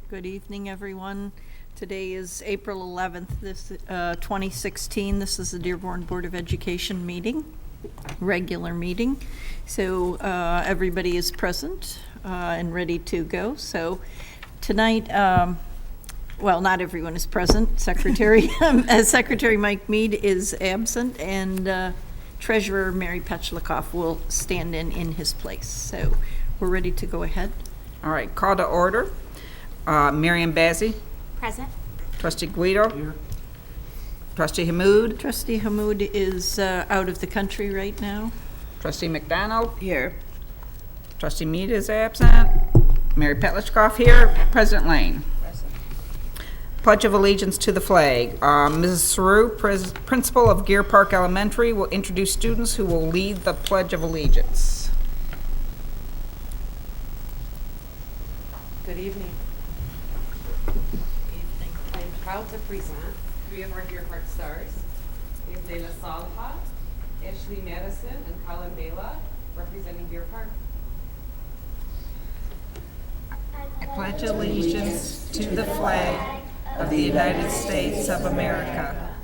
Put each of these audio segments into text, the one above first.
Good evening, everyone. Today is April 11th, 2016. This is the Dearborn Board of Education meeting, regular meeting. So everybody is present and ready to go. So tonight, well, not everyone is present. Secretary Mike Mead is absent, and Treasurer Mary Petchlikoff will stand in his place. So we're ready to go ahead. All right, call to order. Miriam Bazzi. Present. Trustee Guido. Here. Trustee Hammoud. Trustee Hammoud is out of the country right now. Trustee McDonald. Here. Trustee Mead is absent. Mary Petlichkoff here. President Lane. Present. Pledge of Allegiance to the flag. Mrs. Saru, Principal of Gear Park Elementary, will introduce students who will lead the Pledge of Allegiance. Good evening. I am proud to present three of our Gear Park stars. We have Layla Salha, Ashley Madison, and Colin Bela representing Gear Park. I pledge allegiance to the flag of the United States of America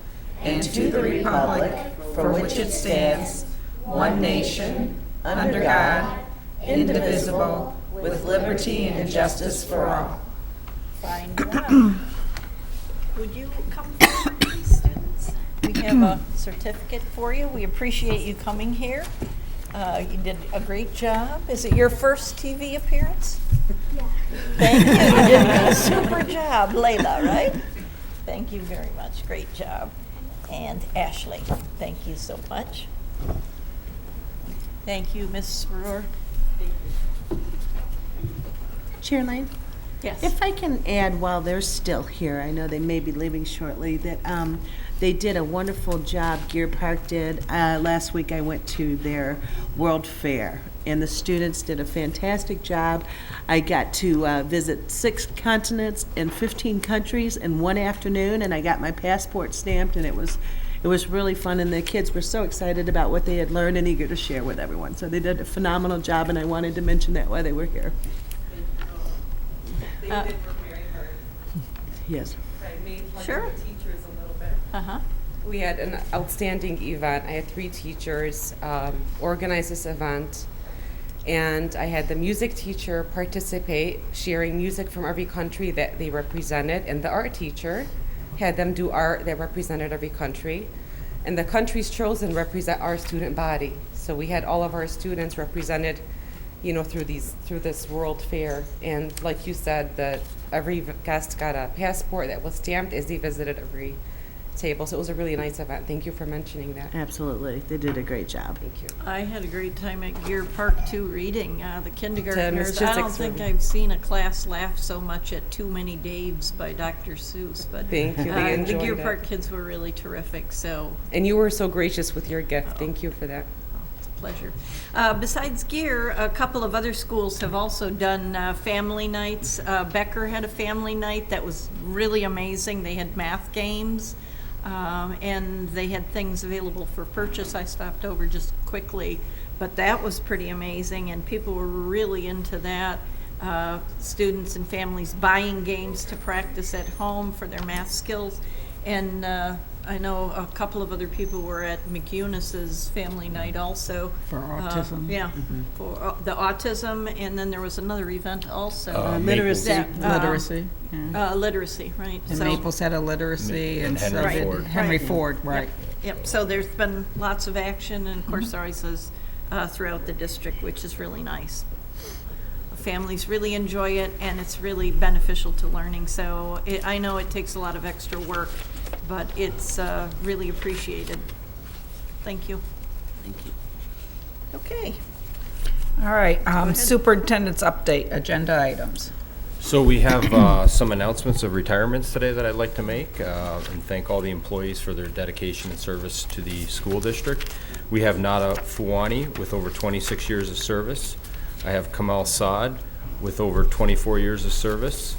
and to the republic for which it stands, one nation, under God, indivisible, with liberty and justice for all. Fine job. Would you come forward, please, students? We have a certificate for you. We appreciate you coming here. You did a great job. Is it your first TV appearance? Yeah. Thank you. You did a super job, Layla, right? Thank you very much. Great job. And Ashley, thank you so much. Thank you, Ms. Rohr. Chair Lane? Yes. If I can add while they're still here, I know they may be leaving shortly, that they did a wonderful job, Gear Park did. Last week I went to their World Fair, and the students did a fantastic job. I got to visit 6 continents and 15 countries in one afternoon, and I got my passport stamped, and it was really fun, and the kids were so excited about what they had learned and eager to share with everyone. So they did a phenomenal job, and I wanted to mention that while they were here. They did work very hard. Yes. I made fun Sure. of the teachers a little bit. Uh-huh. We had an outstanding event. I had 3 teachers organize this event, and I had the music teacher participate, sharing music from every country that they represented, and the art teacher had them do art that represented every country. And the countries chosen represent our student body. So we had all of our students represented, you know, through this World Fair. And like you said, that every guest got a passport that was stamped as they visited every table. So it was a really nice event. Thank you for mentioning that. Absolutely. They did a great job. Thank you. I had a great time at Gear Park too, reading the kindergartners. I don't Statistics think room. I've seen a class laugh so much at Too Many Daves by Dr. Seuss. But Thank you. They the enjoyed Gear it. Park kids were really terrific. So And you were so gracious with your gift. Thank you for that. it's a pleasure. Besides Gear, a couple of other schools have also done family nights. Becker had a family night that was really amazing. They had math games. And they had things available for purchase. I stopped over just quickly, but that was pretty amazing, and people were really into that. Students and families buying games to practice at home for their math skills. And I know a couple of other people were at McEunis's family night also. For autism. Yeah, for the autism, and then there was another event also. Literacy. Literacy. Literacy, right. And So- Maples had a literacy, And so Henry did Ford. Henry Right. Ford, right. Yep, so there's been lots of action, and of course there always is throughout the district, which is really nice. Families really enjoy it, and it's really beneficial to learning. So I know it takes a lot of extra work, but it's really appreciated. Thank you. Thank you. Okay. All right, superintendent's update, agenda items. So we have some announcements of retirements today that I'd like to make and thank all the employees for their dedication and service to the school district. We have Nada Fuani with over 26 years of service. I have Kamal Saad with over 24 years of service.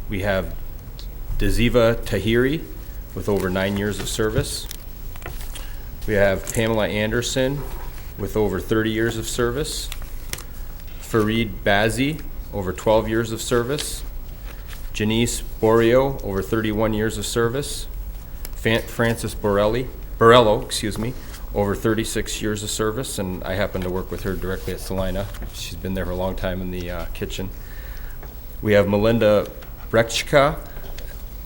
We have Daziva Tahiri with over 9 years of service. We have Pamela Anderson with over 30 years of service. Fareed Bazzi, over 12 years of service. Janice Borio, over 31 years of service. Frances Borello, over 36 years of service, and I happen to work with her directly at Salina. She's been there for a long time in the kitchen. We have Melinda Brechka,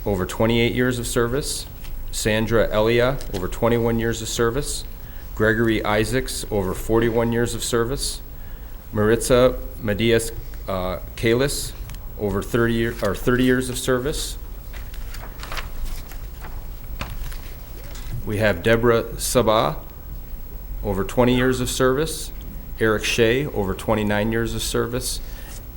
over 28 years of service. Sandra Elia, over 21 years of service. Gregory Isaacs, over 41 years of service. Maritza Medias Kalis, over 30 years of service. We have Deborah Sabah, over 20 years of service. Eric Shea, over 29 years of service.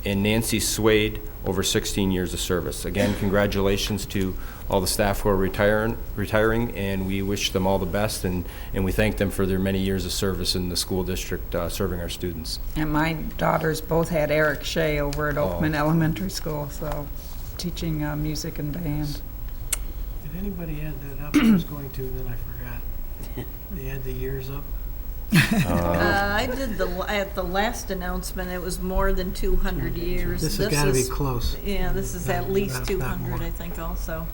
And Nancy Swade, over 16 years of service. Again, congratulations to all the staff who are retiring, and we wish them all the best, and we thank them for their many years of service in the school district serving our students. And my daughters both had Eric Shea over at Oakman Elementary School, so teaching music and band. Did anybody add that up? I was going to, then I forgot. They add the years up? I did at the last announcement, it was more than 200 years. This has got to be close. Yeah, this is at least If not 200, more. I think, also.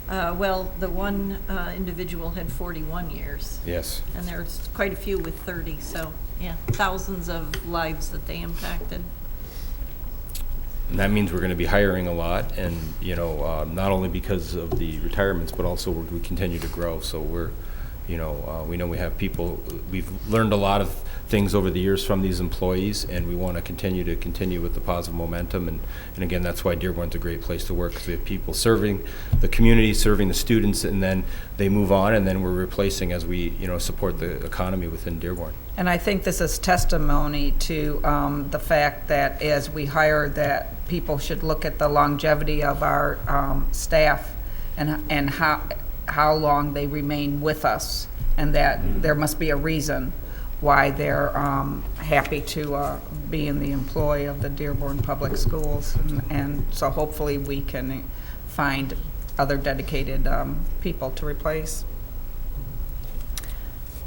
Well, the one individual had 41 years, Yes. and there's quite a few with 30, so, yeah, thousands of lives that they impacted. And that means we're going to be hiring a lot, and, not only because of the retirements, but also we continue to grow. So we know we have people, we've learned a lot of things over the years from these employees, and we want to continue with the positive momentum. And again, that's why Dearborn's a great place to work, because we have people serving the community, serving the students, and then they move on, and then we're replacing as we, support the economy within Dearborn. And I think this is testimony to the fact that as we hire, that people should look at the longevity of our staff and how long they remain with us, and that there must be a reason why they're happy to be in the employ of the Dearborn Public Schools. And so hopefully we can find other dedicated people to replace.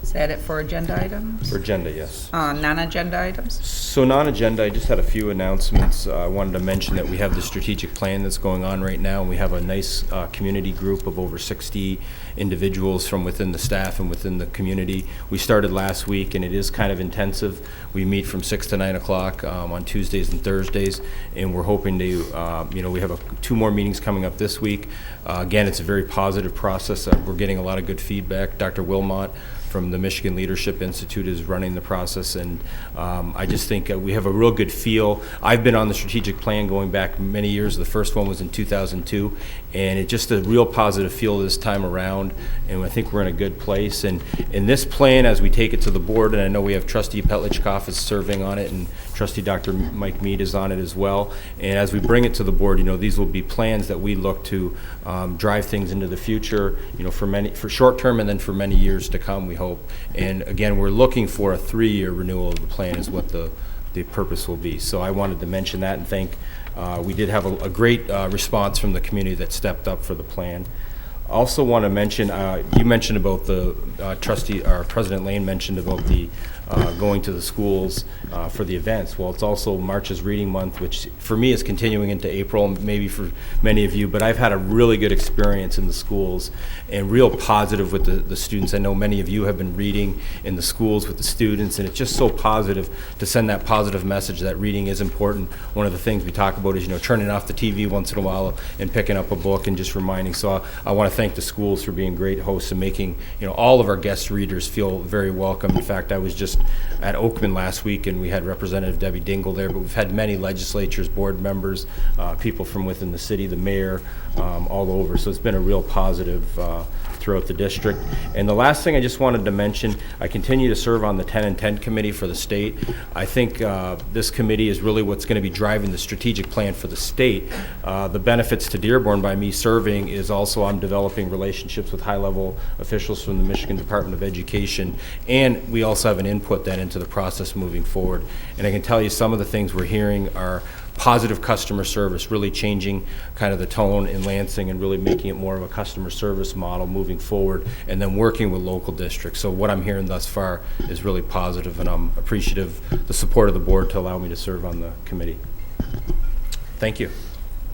Is that it for agenda items? For agenda, yes. Non-agenda items? So non-agenda, I just had a few announcements. I wanted to mention that we have the strategic plan that's going on right now, and we have a nice community group of over 60 individuals from within the staff and within the community. We started last week, and it is kind of intensive. We meet from 6 to 9 o'clock on Tuesdays and Thursdays, and we're hoping to, we have 2 more meetings coming up this week. Again, it's a very positive process. We're getting a lot of good feedback. Dr. Wilmot from the Michigan Leadership Institute is running the process, and I just think we have a real good feel. I've been on the strategic plan going back many years. The first one was in 2002, and it's just a real positive feel this time around, and I think we're in a good place. And in this plan, as we take it to the board, and I know we have Trustee Petlichkoff is serving on it, and Trustee Dr. Mike Mead is on it as well, and as we bring it to the board, these will be plans that we look to drive things into the future, for short term and then for many years to come, we hope. And again, we're looking for a 3-year renewal of the plan is what the purpose will be. So I wanted to mention that and thank, we did have a great response from the community that stepped up for the plan. Also want to mention, you mentioned about the President Lane mentioned about the going to the schools for the events. Well, it's also March's Reading Month, which for me is continuing into April, maybe for many of you, but I've had a really good experience in the schools and real positive with the students. I know many of you have been reading in the schools with the students, and it's just so positive to send that positive message that reading is important. One of the things we talk about is, turning off the TV once in a while and picking up a book and just reminding. So I want to thank the schools for being great hosts and making, all of our guest readers feel very welcome. In fact, I was just at Oakman last week, and we had Representative Debbie Dingle there, but we've had many legislatures, board members, people from within the city, the mayor, all over. So it's been a real positive throughout the district. And the last thing I just wanted to mention, I continue to serve on the 10 and 10 committee for the state. I think this committee is really what's going to be driving the strategic plan for the state. The benefits to Dearborn by me serving is also I'm developing relationships with high-level officials from the Michigan Department of Education, and we also have an input then into the process moving forward. And I can tell you some of the things we're hearing are positive customer service, really changing kind of the tone in Lansing and really making it more of a customer service model moving forward, and then working with local districts. So what I'm hearing thus far is really positive, and I'm appreciative of the support of the board to allow me to serve on the committee. Thank you.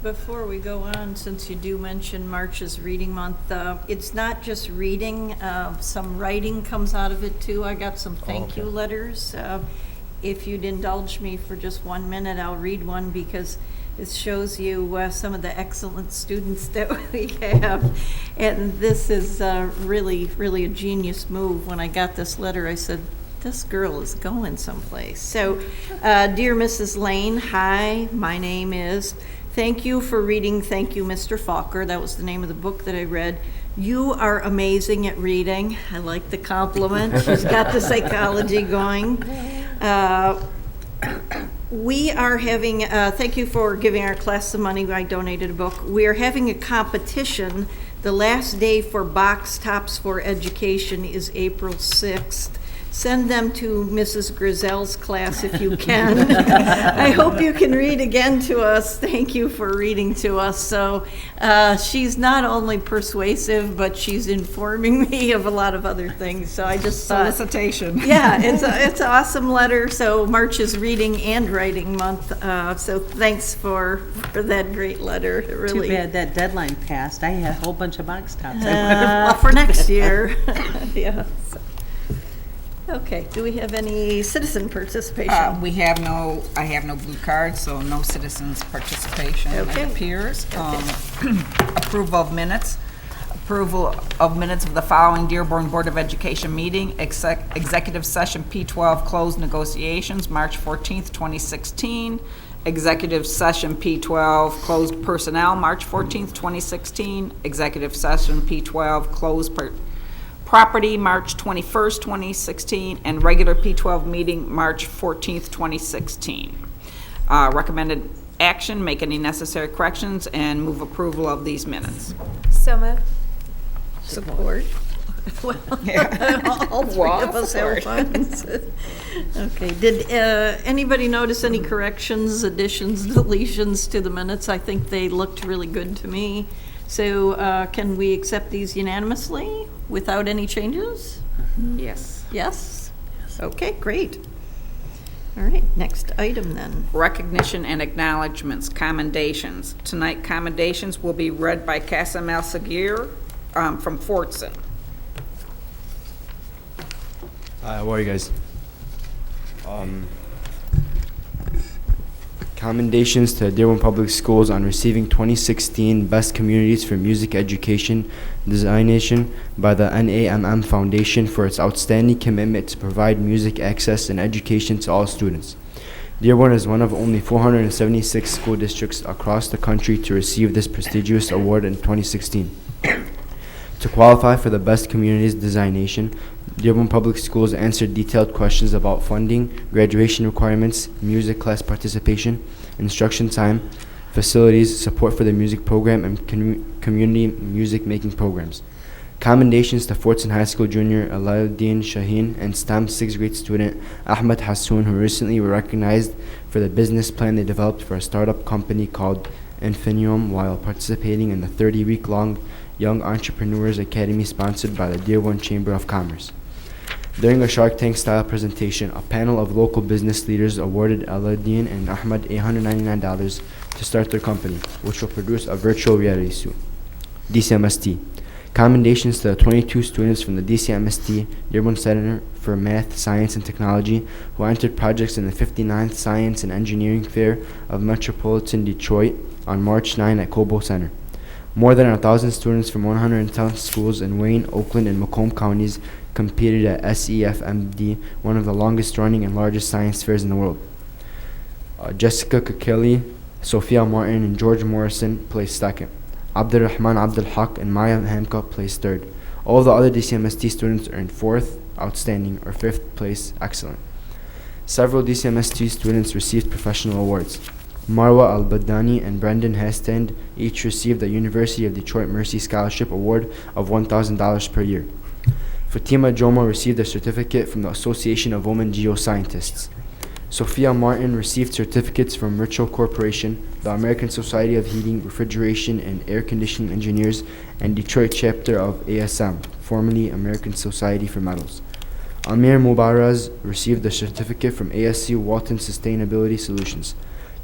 before we go on, since you do mention March is Reading Month, it's not just reading, some writing comes out of it too. I got some thank you letters. If you'd indulge me for just 1 minute, I'll read one because it shows you some of the excellent students that we have. And this is really, really a genius move. When I got this letter, I said, this girl is going someplace. So, dear Mrs. Lane, hi, my name is, thank you for reading Thank You, Mr. Falker. That was the name of the book that I read. You are amazing at reading. I like the compliment. She's got the psychology going. We are having, thank you for giving our class some money. I donated a book. We are having a competition. The last day for box tops for education is April 6th. Send them to Mrs. Grizel's class if you can. I hope you can read again to us. Thank you for reading to us. So she's not only persuasive, but she's informing me of a lot of other things. So I just thought, Solicitation. yeah, it's an awesome letter. So March is Reading and Writing Month. So thanks for that great letter. It Too really, bad that deadline passed. I had a whole bunch of box tops. I would've for next year. Yeah. So. Okay, do we have any citizen participation? I have no blue card, so no citizens' participation, Okay. it appears. Approval of minutes. Approval of minutes of the following Dearborn Board of Education meeting, executive session P12 closed negotiations, March 14th, 2016. Executive session P12 closed personnel, March 14th, 2016. Executive session P12 closed property, March 21st, 2016, and regular P12 meeting, March 14th, 2016. Recommended action, make any necessary corrections, and move approval of these minutes. So moved. Support. Well, all three of us have funds. Okay, did anybody notice any corrections, additions, deletions to the minutes? I think they looked really good to me. So can we accept these unanimously without any changes? Yes. Yes? Okay, great. All right, next item then. Recognition and acknowledgements, commendations. Tonight, commendations will be read by Qasim El-Sagir from Fortson. How are you guys? Commendations to Dearborn Public Schools on receiving 2016 Best Communities for Music Education Designation by the NAMM Foundation for its outstanding commitment to provide music access and education to all students. Dearborn is one of only 476 school districts across the country to receive this prestigious award in 2016. To qualify for the Best Communities Designation, Dearborn Public Schools answered detailed questions about funding, graduation requirements, music class participation, instruction time, facilities, support for the music program, and community music making programs. Commendations to Fortson High School junior Alauddin Shaheen and STEM 6th grade student Ahmed Hassoun, who recently were recognized for the business plan they developed for a startup company called Infinium while participating in the 30-week-long Young Entrepreneurs Academy sponsored by the Dearborn Chamber of Commerce. During a Shark Tank-style presentation, a panel of local business leaders awarded Alauddin and Ahmed $899 to start their company, which will produce a virtual reality suit. DCMST. Commendations to the 22 students from the DCMST Dearborn Center for Math, Science, and Technology who entered projects in the 59th Science and Engineering Fair of Metropolitan Detroit on March 9 at Cobo Center. More than 1,000 students from 110 schools in Wayne, Oakland, and Macomb counties competed at SEFMD, one of the longest running and largest science fairs in the world. Jessica Kakeli, Sophia Martin, and George Morrison placed second. Abdurrahman Abdul Haq and Maya Hamka placed third. All of the other DCMST students earned fourth, outstanding, or fifth place, excellent. Several DCMST students received professional awards. Marwa Al-Badani and Brendan Hastand each received the University of Detroit Mercy Scholarship Award of $1,000 per year. Fatima Joma received a certificate from the Association of Women Geoscientists. Sophia Martin received certificates from Richel Corporation, the American Society of Heating, Refrigeration, and Air Conditioning Engineers, and Detroit chapter of ASM, formerly American Society for Metals. Amir Mubaraz received a certificate from ASC Walton Sustainability Solutions.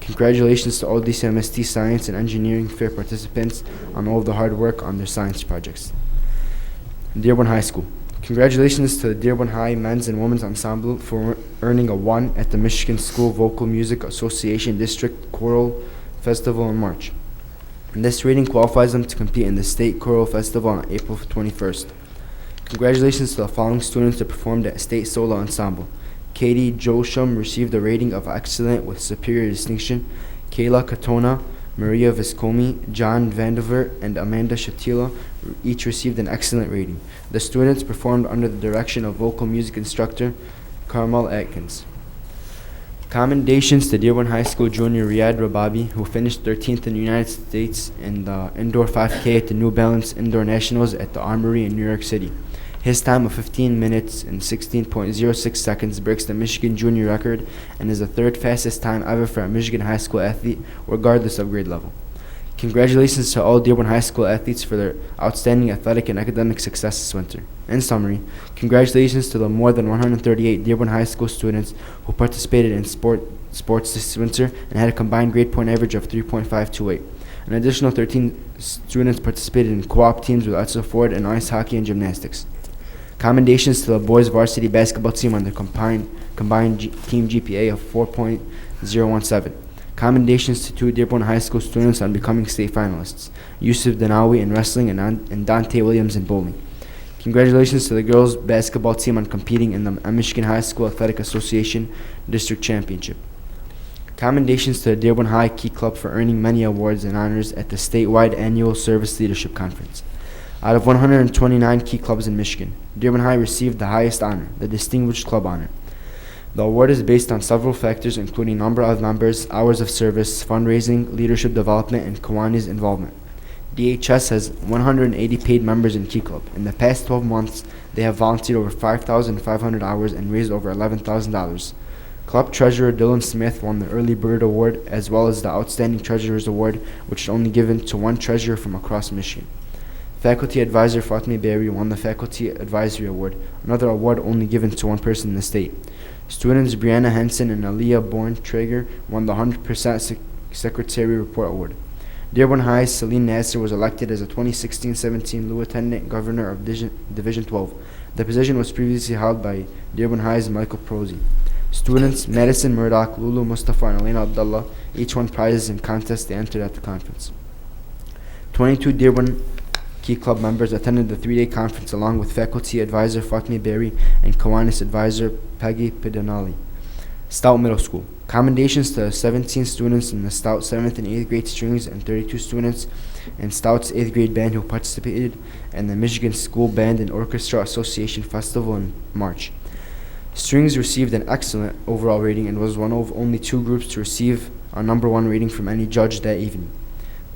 Congratulations to all DCMST Science and Engineering Fair participants on all of the hard work on their science projects. Dearborn High School. Congratulations to the Dearborn High Men's and Women's Ensemble for earning a 1 at the Michigan School Vocal Music Association District Choral Festival in March. This rating qualifies them to compete in the State Choral Festival on April 21st. Congratulations to the following students that performed at State Solo Ensemble. Katie Josham received a rating of excellent with superior distinction. Kayla Katona, Maria Viscomi, John Vandiver, and Amanda Shatila each received an excellent rating. The students performed under the direction of vocal music instructor Carmel Atkins. Commendations to Dearborn High School junior Riyad Rababi, who finished 13th in the United States in the indoor 5K at the New Balance Indoor Nationals at the Armory in New York City. His time of 15 minutes and 16.06 seconds breaks the Michigan junior record and is the third fastest time ever for a Michigan high school athlete, regardless of grade level. Congratulations to all Dearborn High School athletes for their outstanding athletic and academic success this winter. In summary, congratulations to the more than 138 Dearborn High School students who participated in sports this winter and had a combined grade point average of 3.528. An additional 13 students participated in co-op teams with Etzel Ford in ice hockey and gymnastics. Commendations to the boys varsity basketball team on their combined team GPA of 4.017. Commendations to 2 Dearborn High School students on becoming state finalists, Yusuf Danawi in wrestling and Dante Williams in bowling. Congratulations to the girls basketball team on competing in the Michigan High School Athletic Association District Championship. Commendations to the Dearborn High Key Club for earning many awards and honors at the statewide annual Service Leadership Conference. Out of 129 key clubs in Michigan, Dearborn High received the highest honor, the Distinguished Club Honor. The award is based on several factors including number of members, hours of service, fundraising, leadership development, and Kiwanis involvement. DHS has 180 paid members in Key Club. In the past 12 months, they have volunteered over 5,500 hours and raised over $11,000. Club Treasurer Dylan Smith won the Early Bird Award as well as the Outstanding Treasurer's Award, which is only given to one treasurer from across Michigan. Faculty Advisor Fatmi Berry won the Faculty Advisory Award, another award only given to one person in the state. Students Brianna Henson and Aliyah Bourne-Traeger won the 100% Secretary Report Award. Dearborn High's Celine Nasser was elected as a 2016-17 Lieutenant Governor of Division 12. The position was previously held by Dearborn High's Michael Prosey. Students Madison Murdoch, Lulu Mustafa, and Elena Abdullah each won prizes in contests they entered at the conference. 22 Dearborn Key Club members attended the 3-day conference along with Faculty Advisor Fatmi Berry and Kiwanis Advisor Peggy Pedonali. Stout Middle School. Commendations to 17 students in the Stout 7th and 8th grade strings and 32 students in Stout's 8th grade band who participated in the Michigan School Band and Orchestra Association Festival in March. Strings received an excellent overall rating and was one of only 2 groups to receive a number 1 rating from any judge that evening.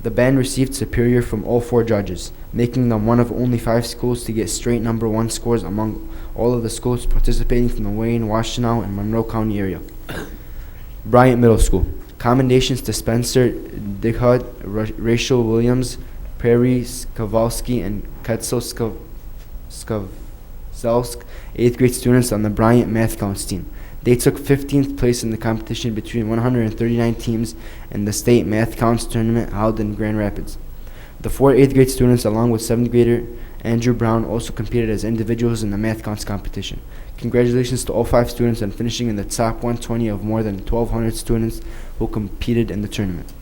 The band received superior from all 4 judges, making them one of only 5 schools to get straight number 1 scores among all of the schools participating from the Wayne, Washtenaw, and Monroe County area. Bryant Middle School. Commendations to Spencer Dighud, Rachel Williams, Perry Skavalski, and Ketzel Skavzelsk, 8th grade students on the Bryant Math Counts team. They took 15th place in the competition between 139 teams in the state Math Counts tournament held in Grand Rapids. The 4 8th grade students, along with 7th grader Andrew Brown, also competed as individuals in the Math Counts competition. Congratulations to all 5 students on finishing in the top 120 of more than 1,200 students who competed in the tournament.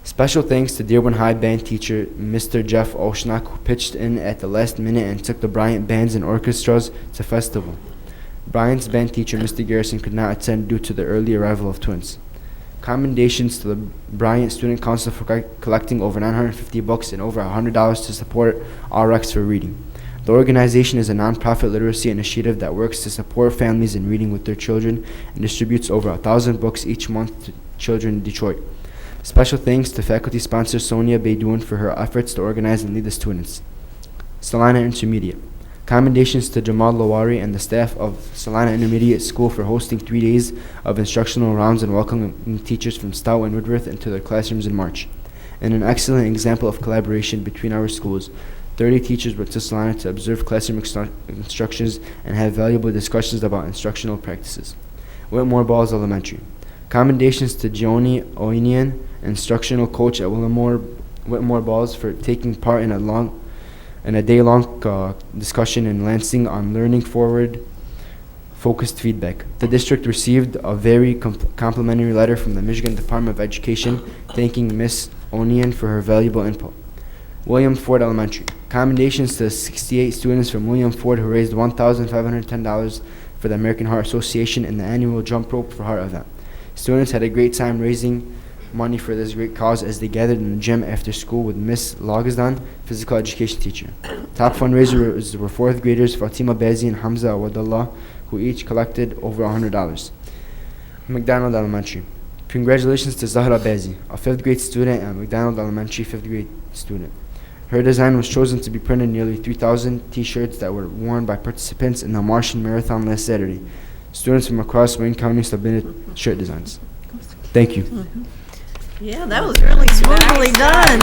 Special thanks to Dearborn High band teacher Mr. Jeff Oshnak, who pitched in at the last minute and took the Bryant bands and orchestras to festival. Bryant's band teacher, Mr. Garrison, could not attend due to the early arrival of twins. Commendations to the Bryant Student Council for collecting over 950 books and over $100 to support RX for reading. The organization is a nonprofit literacy initiative that works to support families in reading with their children and distributes over 1,000 books each month to children in Detroit. Special thanks to faculty sponsor Sonia Beydoun for her efforts to organize and lead the students. Salina Intermediate. Commendations to Jamal Lawari and the staff of Salina Intermediate School for hosting 3 days of instructional rounds and welcoming teachers from Stout and Woodworth into their classrooms in March. In an excellent example of collaboration between our schools, 30 teachers went to Salina to observe classroom instructions and have valuable discussions about instructional practices. Whitmore Balls Elementary. Commendations to Joni Oinian, instructional coach at Whitmore Balls, for taking part in a day-long discussion in Lansing on learning forward focused feedback. The district received a very complimentary letter from the Michigan Department of Education thanking Miss Onion for her valuable input. William Ford Elementary. Commendations to 68 students from William Ford who raised $1,510 for the American Heart Association in the annual Jump Rope for Heart event. Students had a great time raising money for this great cause as they gathered in the gym after school with Miss Logazdan, physical education teacher. Top fundraisers were fourth graders Fatima Bazzi and Hamza Awadallah, who each collected over $100. McDonald Elementary. Congratulations to Zahra Bazzi, a 5th grade student at McDonald Elementary 5th grade student. Her design was chosen to be printed nearly 3,000 t-shirts that were worn by participants in the Martian Marathon last Saturday. Students from across Wayne County submitted shirt designs. Thank you. Yeah, that was really smoothly done.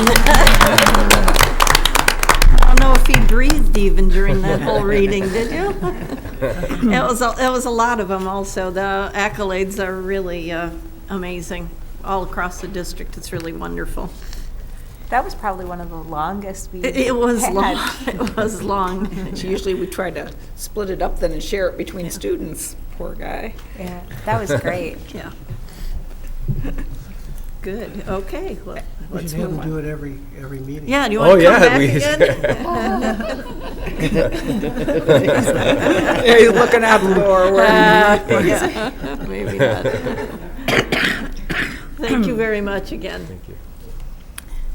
I don't know if he breathed even during that whole reading, did you? It was a lot of them also. The accolades are really amazing all across the district. It's really wonderful. That was probably one of the longest we It was had. long. It was long. Usually we try to split it up then and share it between students. Poor guy. Yeah, that was great. Yeah. Good. Okay. Well, We let's should have move them on. do it every meeting. Yeah. Do you want to come back we- again? Yeah, he's looking out the door. Yeah, maybe not. Thank you very much again. Thank you.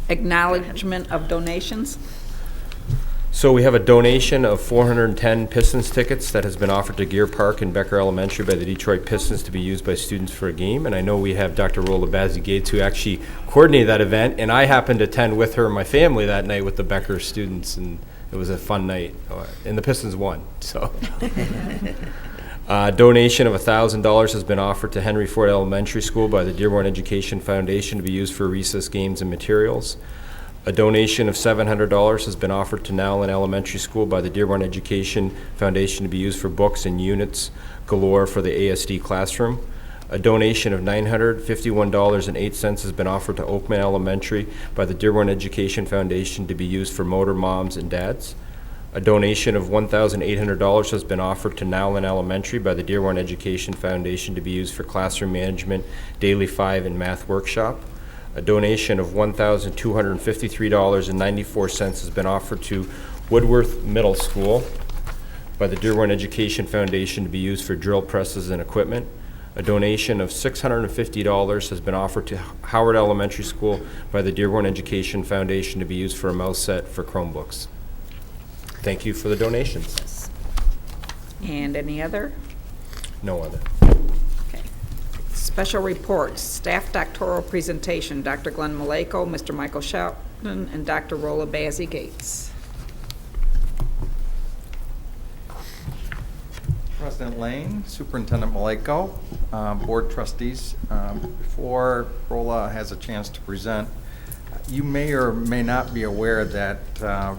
Acknowledgement of donations. So we have a donation of 410 Pistons tickets that has been offered to Gear Park and Becker Elementary by the Detroit Pistons to be used by students for a game. And I know we have Dr. Rola Bazzi-Gates who actually coordinated that event, and I happened to attend with her and my family that night with the Becker students, and it was a fun night. And the Pistons won, so. Donation of $1,000 has been offered to Henry Ford Elementary School by the Dearborn Education Foundation to be used for recess games and materials. A donation of $700 has been offered to Nowlin Elementary School by the Dearborn Education Foundation to be used for books and units galore for the ASD classroom. A donation of $951.08 has been offered to Oakman Elementary by the Dearborn Education Foundation to be used for motor moms and dads. A donation of $1,800 has been offered to Nowlin Elementary by the Dearborn Education Foundation to be used for classroom management, Daily 5, and math workshop. A donation of $1,253.94 has been offered to Woodworth Middle School by the Dearborn Education Foundation to be used for drill presses and equipment. A donation of $650 has been offered to Howard Elementary School by the Dearborn Education Foundation to be used for a mouse set for Chromebooks. Thank you for the donations. And any other? No other. Special reports, staff doctoral presentation, Dr. Glenn Maleko, Mr. Michael Shelton, and Dr. Rola Bazzi-Gates. President Lane, Superintendent Maleko, Board Trustees, before Rola has a chance to present, you may or may not be aware that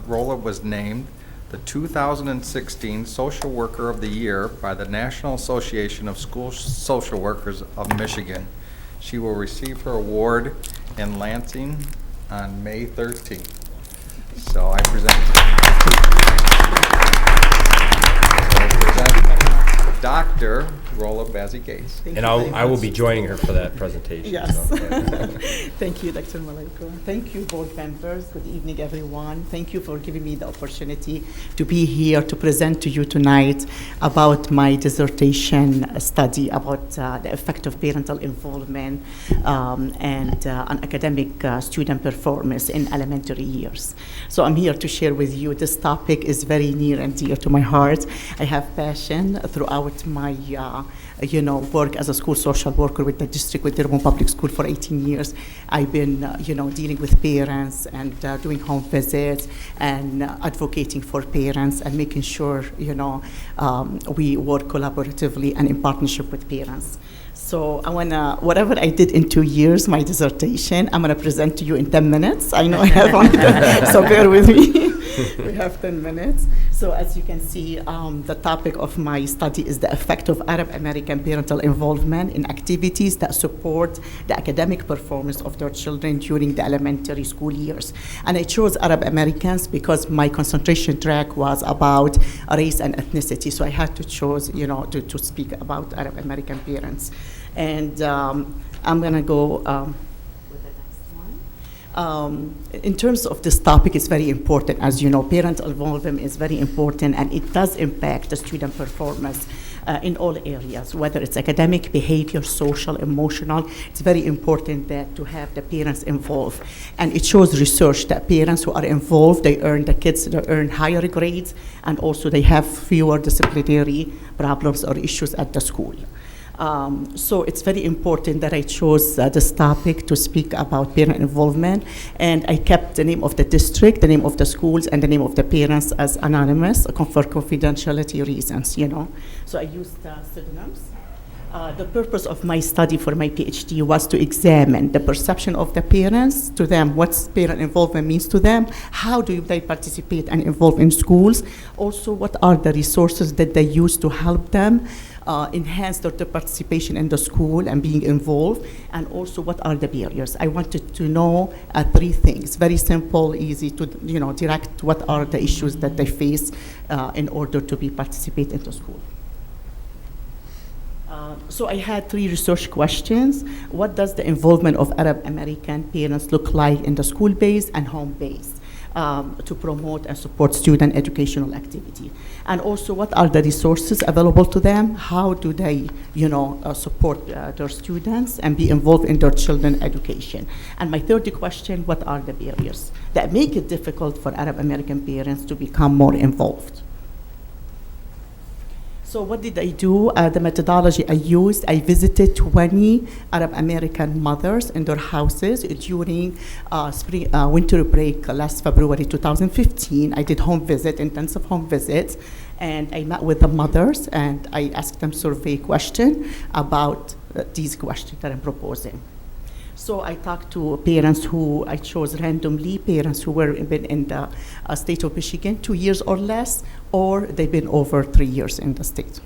Rola was named the 2016 Social Worker of the Year by the National Association of School Social Workers of Michigan. She will receive her award in Lansing on May 13th. So I present Dr. Rola Bazzi-Gates. And I will be joining her for that presentation. Yes. so. Thank you, Dr. Maleko. Thank you, board members. Good evening, everyone. Thank you for giving me the opportunity to be here to present to you tonight about my dissertation study about the effect of parental involvement and on academic student performance in elementary years. So I'm here to share with you this topic is very near and dear to my heart. I have passion throughout my work as a school social worker with the district with Dearborn Public School for 18 years. I've been, dealing with parents and doing home visits and advocating for parents and making sure, we work collaboratively and in partnership with parents. So I wanna, whatever I did in 2 years, my dissertation, I'm gonna present to you in 10 minutes. I know I have only so bear with me. We have 10 minutes. So as you can see, the topic of my study is the effect of Arab American parental involvement in activities that support the academic performance of their children during the elementary school years. And I chose Arab Americans because my concentration track was about race and ethnicity. So I had to choose, to speak about Arab American parents. And I'm going to go with the next one. In terms of this topic, it's very important. As you know, parental involvement is very important, and it does impact the student performance in all areas, whether it's academic, behavior, social, emotional. It's very important that to have the parents involved. And it shows research that parents who are involved, they earn higher grades, and also they have fewer disciplinary problems or issues at the school. So it's very important that I chose this topic to speak about parent involvement, and I kept the name of the district, the name of the schools, and the name of the parents as anonymous for confidentiality reasons, So I used pseudonyms. The purpose of my study for my PhD was to examine the perception of the parents to them, what parent involvement means to them, how do they participate and involve in schools, also what are the resources that they use to help them enhance their participation in the school and being involved, and also what are the barriers. I wanted to know three things, very simple, easy to direct what are the issues that they face in order to participate in the school. So I had three research questions. What does the involvement of Arab American parents look like in the school-based and home-based to promote and support student educational activity? And also, what are the resources available to them? How do they, support their students and be involved in their children's education? And my third question, what are the barriers that make it difficult for Arab American parents to become more involved? So what did I do? The methodology I used, I visited 20 Arab American mothers in their houses during winter break last February 2015. I did intensive home visits, and I met with the mothers, and I asked them survey questions about these questions that I'm proposing. So I talked to parents who I chose randomly, parents who were been in the state of Michigan 2 years or less, or they've been over 3 years in the state.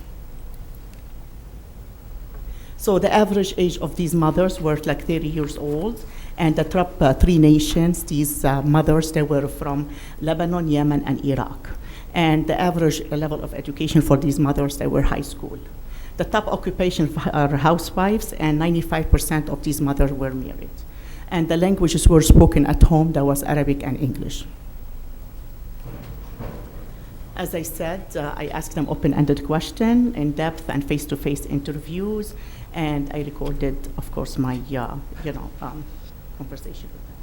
So the average age of these mothers were like 30 years old, and the top three nations, these mothers, they were from Lebanon, Yemen, and Iraq. And the average level of education for these mothers, they were high school. The top occupation are housewives, and 95% of these mothers were married. And the languages were spoken at home, that was Arabic and English. As I said, I asked them open-ended questions, in-depth and face-to-face interviews, and I recorded, of course, my conversation with them.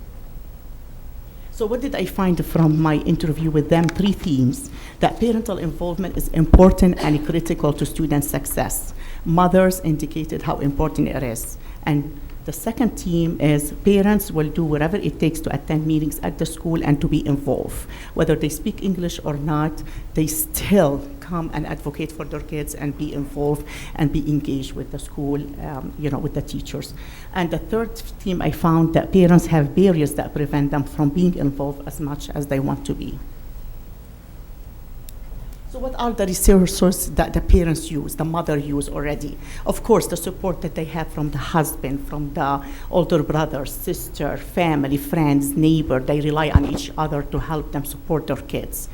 So what did I find from my interview with them? Three themes: that parental involvement is important and critical to student success. Mothers indicated how important it is. And the second theme is parents will do whatever it takes to attend meetings at the school and to be involved. Whether they speak English or not, they still come and advocate for their kids and be involved and be engaged with the school, with the teachers. And the third theme, I found that parents have barriers that prevent them from being involved as much as they want to be. So what are the resources that the parents use, the mother use already? Of course, the support that they have from the husband, from the older brother, sister, family, friends, neighbor. They rely on each other to help them support their kids.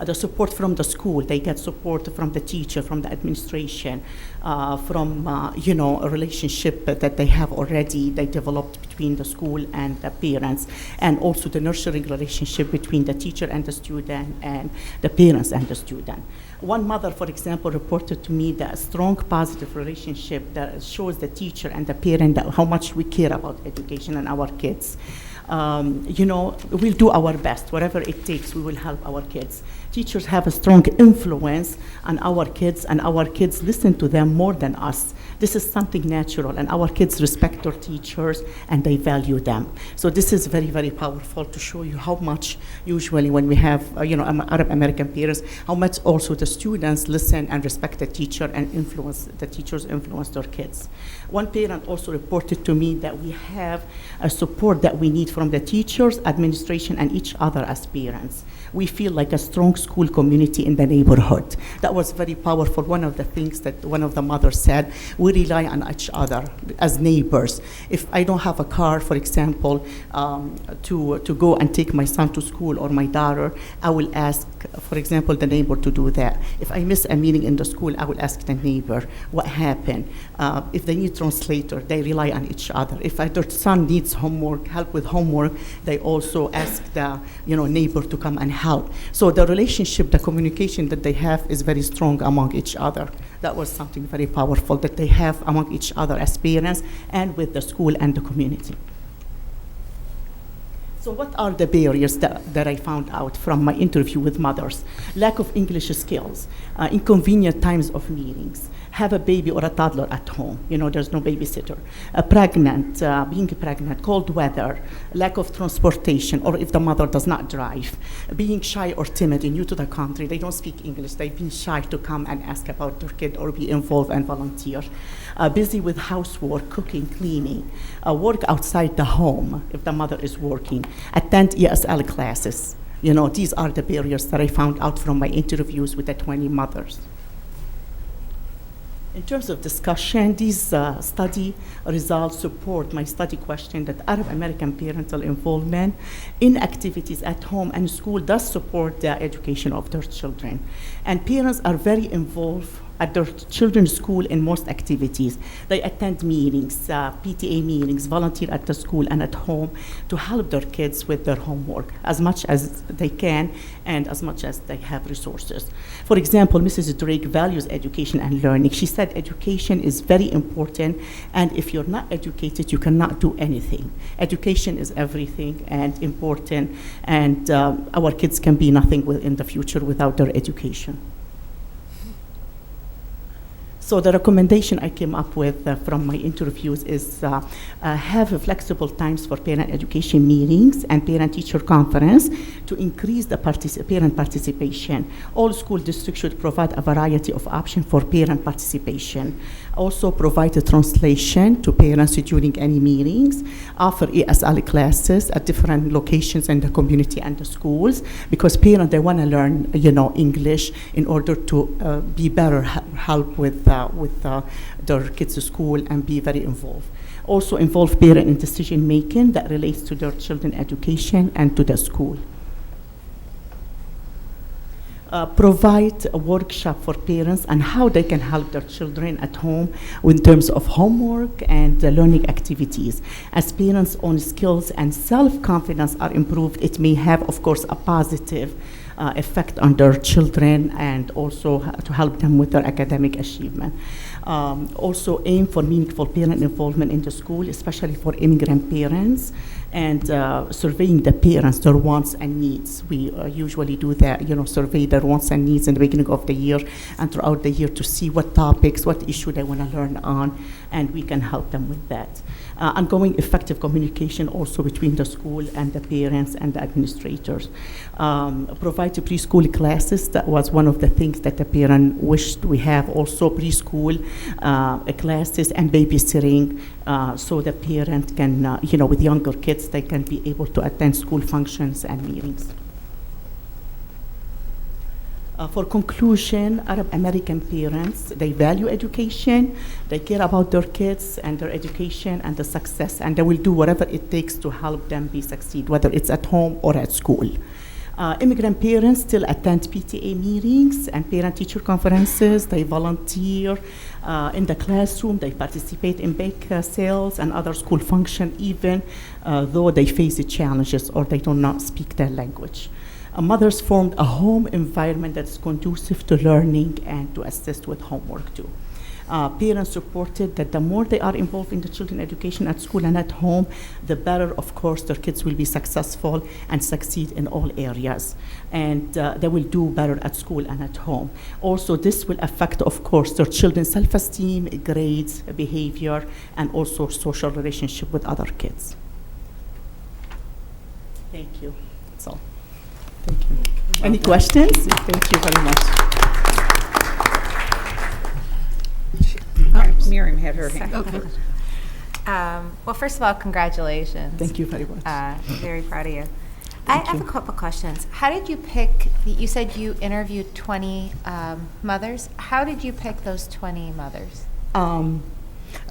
The support from the school, they get support from the teacher, from the administration, from a relationship that they have already, they developed between the school and the parents, and also the nurturing relationship between the teacher and the student and the parents and the student. One mother, for example, reported to me that a strong positive relationship that shows the teacher and the parent that how much we care about education and our kids. We'll do our best. Whatever it takes, we will help our kids. Teachers have a strong influence on our kids, and our kids listen to them more than us. This is something natural, and our kids respect their teachers and they value them. So this is very, very powerful to show you how much usually when we have, Arab American parents, how much also the students listen and respect the teacher and the teachers influence their kids. One parent also reported to me that we have a support that we need from the teachers, administration, and each other as parents. We feel like a strong school community in the neighborhood. That was very powerful. One of the things that one of the mothers said, we rely on each other as neighbors. If I don't have a car, for example, to go and take my son to school or my daughter, I will ask, for example, the neighbor to do that. If I miss a meeting in the school, I will ask the neighbor what happened. If they need translator, they rely on each other. If their son needs help with homework, they also ask the neighbor to come and help. So the relationship, the communication that they have is very strong among each other. That was something very powerful that they have among each other as parents and with the school and the community. So what are the barriers that I found out from my interview with mothers? Lack of English skills, inconvenient times of meetings, have a baby or a toddler at home, there's no babysitter, being pregnant, cold weather, lack of transportation, or if the mother does not drive, being shy or timid and new to the country, they don't speak English, they've been shy to come and ask about their kid or be involved and volunteer, busy with housework, cooking, cleaning, work outside the home if the mother is working, attend ESL classes. These are the barriers that I found out from my interviews with the 20 mothers. In terms of discussion, these study results support my study question that Arab American parental involvement in activities at home and school does support the education of their children. And parents are very involved at their children's school in most activities. They attend meetings, PTA meetings, volunteer at the school and at home to help their kids with their homework as much as they can and as much as they have resources. For example, Mrs. Drake values education and learning. She said education is very important, and if you're not educated, you cannot do anything. Education is everything and important, and our kids can be nothing in the future without their education. So the recommendation I came up with from my interviews is have flexible times for parent education meetings and parent-teacher conference to increase the parent participation. All school districts should provide a variety of options for parent participation. Also provide a translation to parents during any meetings, offer ESL classes at different locations in the community and the schools, because parents, they want to learn, English in order to be better help with their kids' school and be very involved. Also involve parent in decision making that relates to their children's education and to the school. Provide a workshop for parents on how they can help their children at home in terms of homework and learning activities. As parents' own skills and self-confidence are improved, it may have, of course, a positive effect on their children and also to help them with their academic achievement. Also aim for meaningful parent involvement in the school, especially for immigrant parents, and surveying the parents, their wants and needs. We usually do that, survey their wants and needs in the beginning of the year and throughout the year to see what topics, what issue they want to learn on, and we can help them with that. Ongoing effective communication also between the school and the parents and the administrators. Provide preschool classes. That was one of the things that the parent wished we have. Also preschool classes and babysitting, so the parent can, with younger kids, they can be able to attend school functions and meetings. For conclusion, Arab American parents, they value education, they care about their kids and their education and the success, and they will do whatever it takes to help them succeed, whether it's at home or at school. Immigrant parents still attend PTA meetings and parent-teacher conferences. They volunteer in the classroom. They participate in bake sales and other school functions, even though they face challenges or they do not speak their language. Mothers formed a home environment that's conducive to learning and to assist with homework too. Parents reported that the more they are involved in the children's education at school and at home, the better, of course, their kids will be successful and succeed in all areas. And they will do better at school and at home. Also, this will affect, of course, their children's self-esteem, grades, behavior, and also social relationship with other kids. Thank you. That's all. Thank you. Any questions? Thank you very much. Miriam had her hand. Okay. Well, first of all, congratulations. Thank you very much. Very proud of you. I have a couple questions. How did you pick, you said you interviewed 20 mothers. How did you pick those 20 mothers?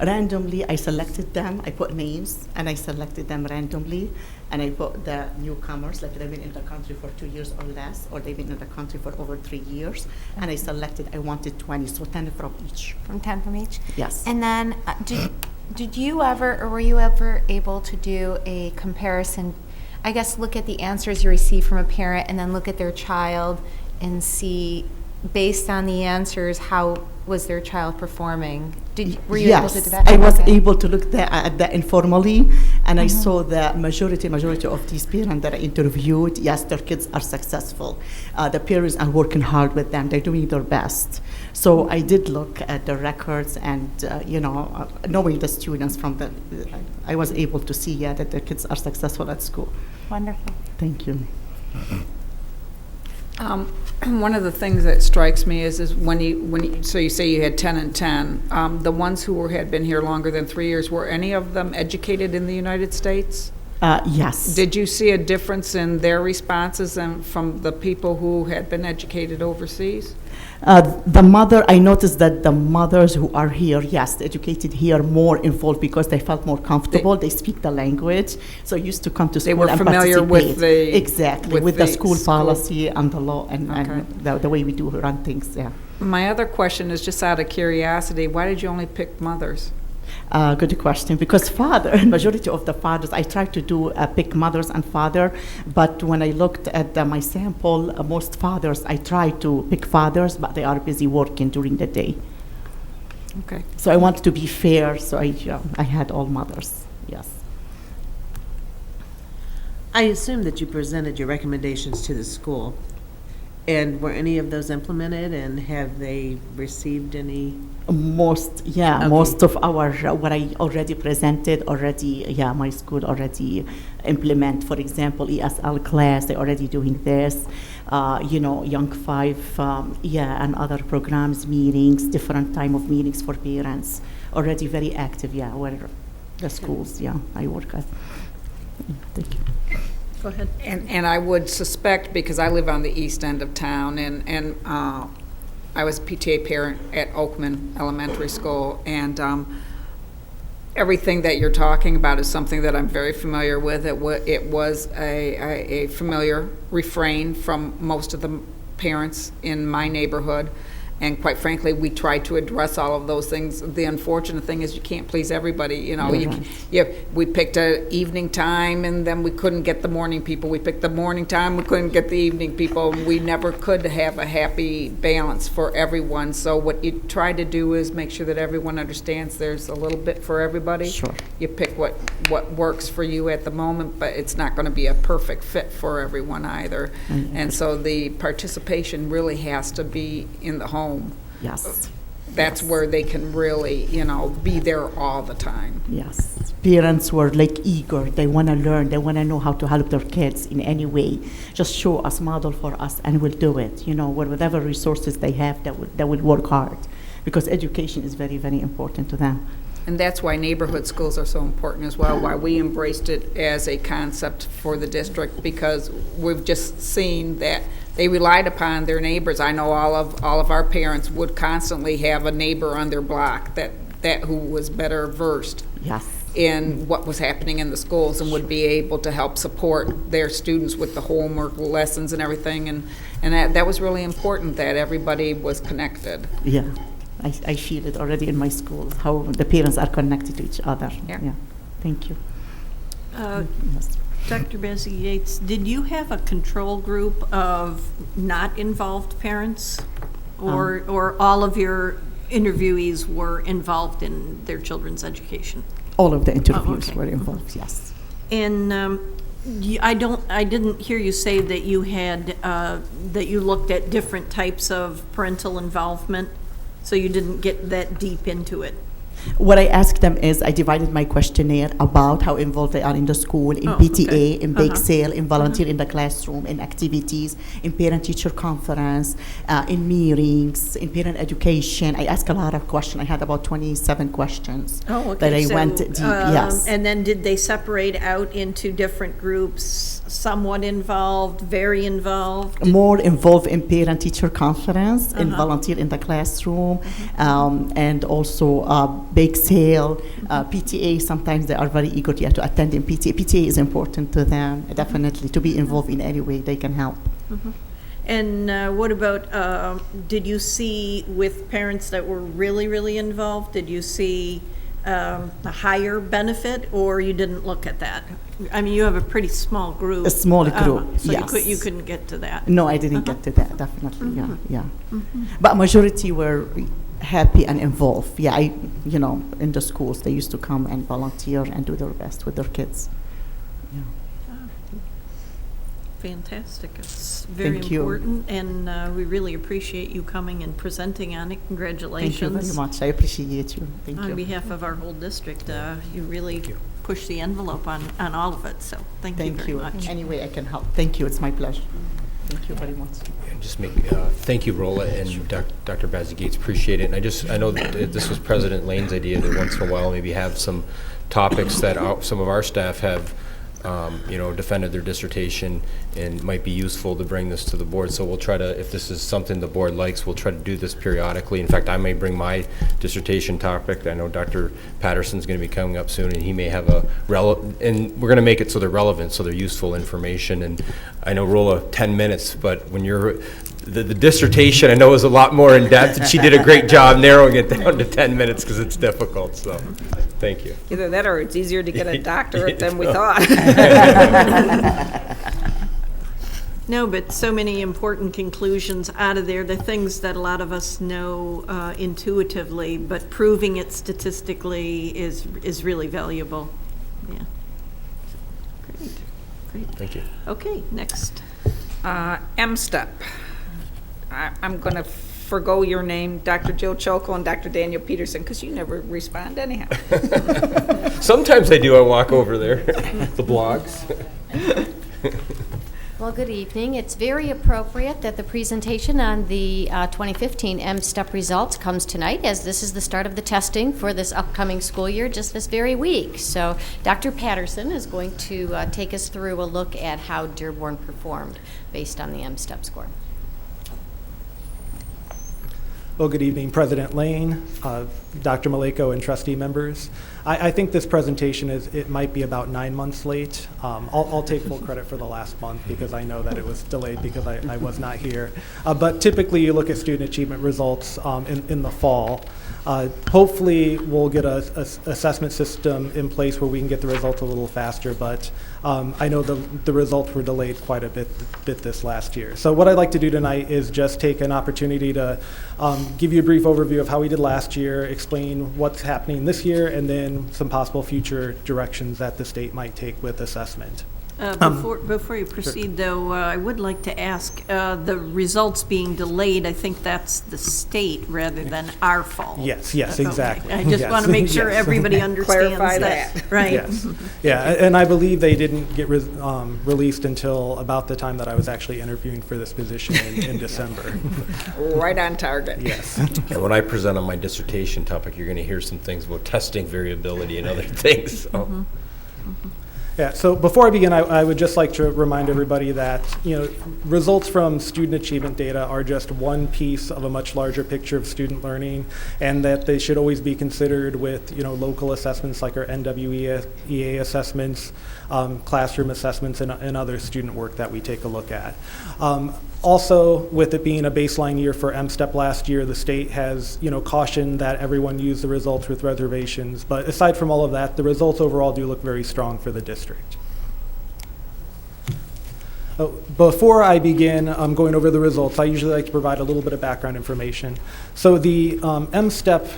Randomly, I selected them. I put names, and I selected them randomly. And I put the newcomers, like they've been in the country for 2 years or less, or they've been in the country for over 3 years. And I selected, I wanted 20, so 10 from each. From 10 from each? Yes. And then, did you ever, or were you ever able to do a comparison? I guess look at the answers you receive from a parent, and then look at their child and see, based on the answers, how was their child performing? Were you able to do that? I was Okay. able to look at that informally, and I saw the majority of these parents that I interviewed, yes, their kids are successful. The parents are working hard with them. They're doing their best. So I did look at the records, and knowing the students I was able to see that the kids are successful at school. Wonderful. Thank you. One of the things that strikes me is when you so you say you had 10 and 10, the ones who had been here longer than 3 years, were any of them educated in the United States? Yes. Did you see a difference in their responses and from the people who had been educated overseas? I noticed that the mothers who are here, yes, educated here, more involved because they felt more comfortable. They speak the language, so used to come to school. They were and familiar with participate. the exactly with the school policy and the law and the way we do run things. Yeah. My other question is just out of curiosity: why did you only pick mothers? Good question. Because majority of the fathers, I tried to do pick mothers and father, but when I looked at my sample, most fathers, I tried to pick fathers, but they are busy working during the day. Okay. So I wanted to be fair, so I had all mothers. Yes. I assume that you presented your recommendations to the school. And were any of those implemented, and have they received any? Most of our, what I already presented, my school already implement. For example, ESL class, they're already doing this. Young Five, and other programs, meetings, different time of meetings for parents. Already very active, where the schools, I work at. Thank you. Go ahead. And I would suspect, because I live on the east end of town, and I was a PTA parent at Oakman Elementary School, and everything that you're talking about is something that I'm very familiar with. It was a familiar refrain from most of the parents in my neighborhood. And quite frankly, we try to address all of those things. The unfortunate thing is you can't please everybody. We picked an evening time, and then we couldn't get the morning people. We picked the morning time, we couldn't get the evening people. We never could have a happy balance for everyone. So what you try to do is make sure that everyone understands there's a little bit for everybody. Sure. You pick what works for you at the moment, but it's not going to be a perfect fit for everyone either. Mm-hmm. And so the participation really has to be in the home. Yes. That's where they can really, be there all the time. Yes. Parents were eager. They want to learn. They want to know how to help their kids in any way. Just show us, model for us, and we'll do it. Whatever resources they have, they will work hard, because education is very, very important to them. And that's why neighborhood schools are so important as well, why we embraced it as a concept for the district, because we've just seen that they relied upon their neighbors. I know all of our parents would constantly have a neighbor on their block that who was better versed in what was happening in the schools and would be able to help support their students with the homework, lessons, and everything. And that was really important, that everybody was connected. Yeah. I feel it already in my schools, how the parents are connected to each other. Yeah. Thank you. Yes. Dr. Bazzi-Gates, did you have a control group of not involved parents, or all of your interviewees were involved in their children's education. All of the interviews okay. were involved, yes. And I didn't hear you say that you had, that you looked at different types of parental involvement, so you didn't get that deep into it. What I asked them is, I divided my questionnaire about how involved they are in the school, in Oh, PTA, okay. in bake sale, in volunteer in the classroom, in activities, in parent-teacher conference, in meetings, in parent education. I asked a lot of questions. I had about 27 questions that I went deep, yes. And then did they separate out into different groups, somewhat involved, very involved? More involved in parent-teacher conference, in volunteer in the classroom, and also bake sale, PTA. Sometimes they are very eager to attend in PTA. PTA is important to them, definitely, to be involved in any way they can help. And what about, did you see with parents that were really, really involved, did you see a higher benefit, or you didn't look at that? I mean, you have a pretty small group. A small group, so yes. you couldn't get to that. No, I didn't get to that, definitely, yeah. But majority were happy and involved. Yeah, in the schools, they used to come and volunteer and do their best with their kids. Yeah. Fantastic. It's very Thank you. important, and we really appreciate you coming and presenting on it. Congratulations. Thank you very much. I appreciate you. Thank On you. behalf of our whole district, you really pushed the envelope on all of it, so thank you very much. Any way I can help. Thank you. It's my pleasure. Thank you very much. And just thank you, Rola and Dr. Bazzi-Gates, appreciate it. And I know that this was President Lane's idea that once in a while maybe have some topics that some of our staff have, defended their dissertation and might be useful to bring this to the board. So we'll try to, if this is something the board likes, we'll try to do this periodically. In fact, I may bring my dissertation topic. I know Dr. Patterson's going to be coming up soon, and he may have and we're going to make it so they're relevant, so they're useful information. And I know Rola 10 minutes, but when you're the dissertation, I know, is a lot more in depth, and she did a great job narrowing it down to 10 minutes because it's difficult. So, thank you. Either that or it's easier to get a doctorate than we thought. No, but so many important conclusions out of there, the things that a lot of us know intuitively, but proving it statistically is really valuable. Yeah. Great. Thank you. Okay, next. M-STEP. I'm going to forgo your name, Dr. Jill Chokel and Dr. Daniel Peterson, because you never respond anyhow. Sometimes I do. I walk over there, the blogs. Well, good evening. It's very appropriate that the presentation on the 2015 M-STEP results comes tonight, as this is the start of the testing for this upcoming school year, just this very week. So Dr. Patterson is going to take us through a look at how Dearborn performed based on the M-STEP score. Well, good evening, President Lane, Dr. Maleko, and trustee members. I think this presentation it might be about 9 months late. I'll take full credit for the last month because I know that it was delayed because I was not here. But typically you look at student achievement results in the fall. Hopefully we'll get a assessment system in place where we can get the results a little faster, but I know the results were delayed quite a bit this last year. So what I'd like to do tonight is just take an opportunity to give you a brief overview of how we did last year, explain what's happening this year, and then some possible future directions that the state might take with assessment. Before you proceed, though, I would like to ask, the results being delayed, I think that's the state rather than our fault. Yes, Okay. exactly. I just want to make sure Yes. everybody understands Clarify that. Right. Yes. Yeah, and I believe they didn't get released until about the time that I was actually interviewing for this position in December. Right on target. Yes. And when I present on my dissertation topic, you're going to hear some things about testing variability and other things. So. Yeah, so before I begin, I would just like to remind everybody that, results from student achievement data are just one piece of a much larger picture of student learning, and that they should always be considered with, local assessments like our NWEA assessments, classroom assessments, and other student work that we take a look at. Also, with it being a baseline year for M-STEP last year, the state has, cautioned that everyone use the results with reservations. But aside from all of that, the results overall do look very strong for the district. Before I begin going over the results, I usually like to provide a little bit of background information. So the M-STEP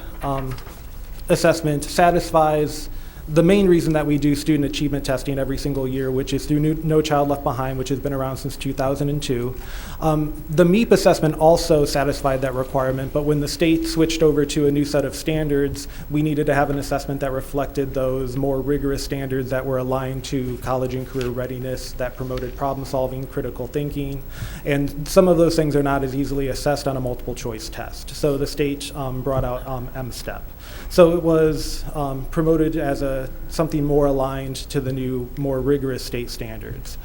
assessment satisfies the main reason that we do student achievement testing every single year, which is through No Child Left Behind, which has been around since 2002. The MEP assessment also satisfied that requirement, but when the state switched over to a new set of standards, we needed to have an assessment that reflected those more rigorous standards that were aligned to college and career readiness, that promoted problem solving, critical thinking, and some of those things are not as easily assessed on a multiple choice test. So the state brought out M-STEP. So it was promoted as something more aligned to the new, more rigorous state standards.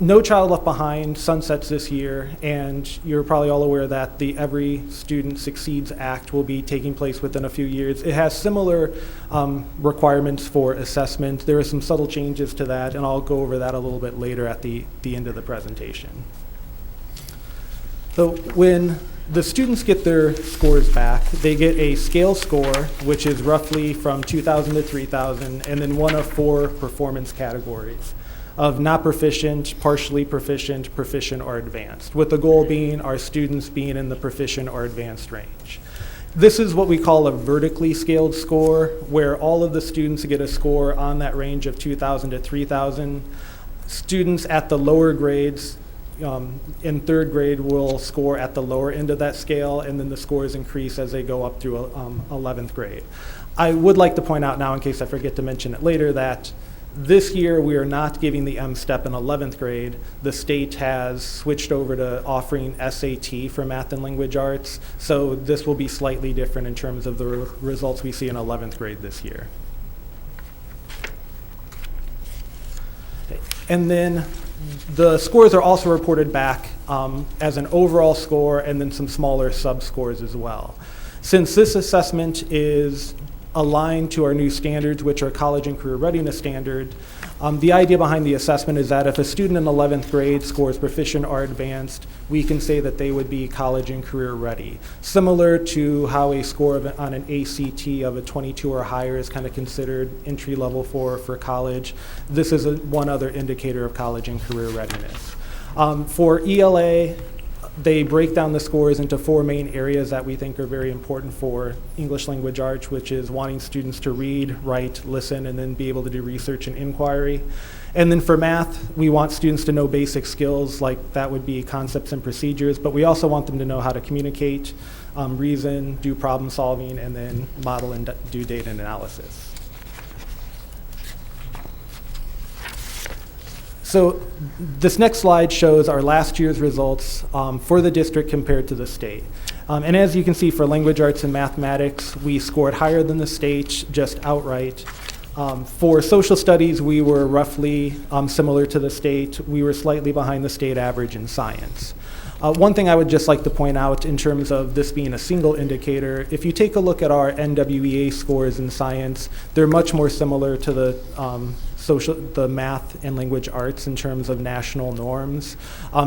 No Child Left Behind sunsets this year, and you're probably all aware that the Every Student Succeeds Act will be taking place within a few years. It has similar requirements for assessment. There are some subtle changes to that, and I'll go over that a little bit later at the end of the presentation. So when the students get their scores back, they get a scale score, which is roughly from 2,000 to 3,000, and then one of 4 performance categories of not proficient, partially proficient, proficient, or advanced, with the goal being our students being in the proficient or advanced range. This is what we call a vertically scaled score, where all of the students get a score on that range of 2,000 to 3,000. Students at the lower grades in 3rd grade will score at the lower end of that scale, and then the scores increase as they go up through 11th grade. I would like to point out now, in case I forget to mention it later, that this year we are not giving the M-STEP in 11th grade. The state has switched over to offering SAT for math and language arts, so this will be slightly different in terms of the results we see in 11th grade this year. And then the scores are also reported back as an overall score and then some smaller sub-scores as well. Since this assessment is aligned to our new standards, which are college and career readiness standard, the idea behind the assessment is that if a student in 11th grade scores proficient or advanced, we can say that they would be college and career ready. Similar to how a score on an ACT of a 22 or higher is kind of considered entry level for college. This is one other indicator of college and career readiness. For ELA, they break down the scores into 4 main areas that we think are very important for English language arts, which is wanting students to read, write, listen, and then be able to do research and inquiry. And then for math, we want students to know basic skills, like that would be concepts and procedures, but we also want them to know how to communicate, reason, do problem solving, and then model and do data analysis. So this next slide shows our last year's results for the district compared to the state. And as you can see, for language arts and mathematics, we scored higher than the state, just outright. For social studies, we were roughly similar to the state. We were slightly behind the state average in science. One thing I would just like to point out in terms of this being a single indicator, if you take a look at our NWEA scores in science, they're much more similar to the math and language arts in terms of national norms.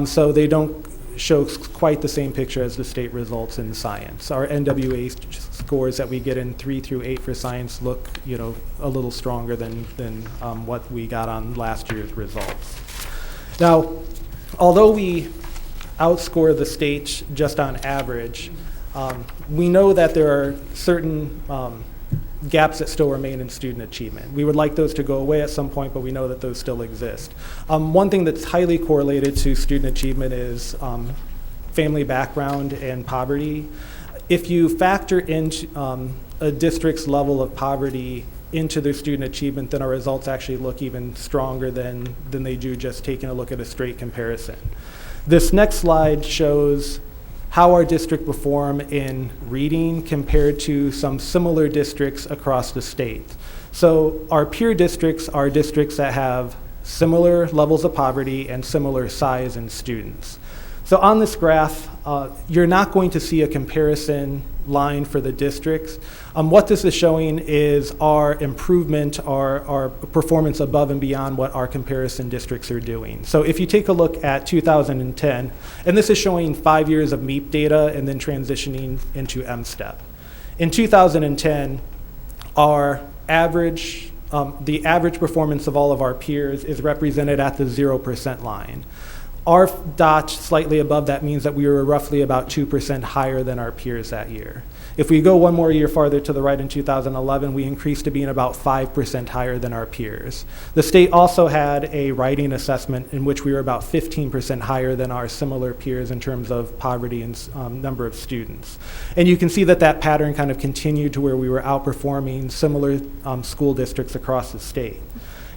So they don't show quite the same picture as the state results in science. Our NWA scores that we get in 3 through 8 for science look, a little stronger than what we got on last year's results. Now, although we outscore the state just on average, we know that there are certain gaps that still remain in student achievement. We would like those to go away at some point, but we know that those still exist. One thing that's highly correlated to student achievement is family background and poverty. If you factor into a district's level of poverty into their student achievement, then our results actually look even stronger than they do just taking a look at a straight comparison. This next slide shows how our district perform in reading compared to some similar districts across the state. So our peer districts are districts that have similar levels of poverty and similar size in students. So on this graph, you're not going to see a comparison line for the districts. What this is showing is our improvement, our performance above and beyond what our comparison districts are doing. So if you take a look at 2010, and this is showing 5 years of MEP data and then transitioning into M-STEP. In 2010, our average the average performance of all of our peers is represented at the 0% line. Our dot slightly above that means that we were roughly about 2% higher than our peers that year. If we go one more year farther to the right in 2011, we increased to being about 5% higher than our peers. The state also had a writing assessment in which we were about 15% higher than our similar peers in terms of poverty and number of students. And you can see that that pattern kind of continued to where we were outperforming similar school districts across the state.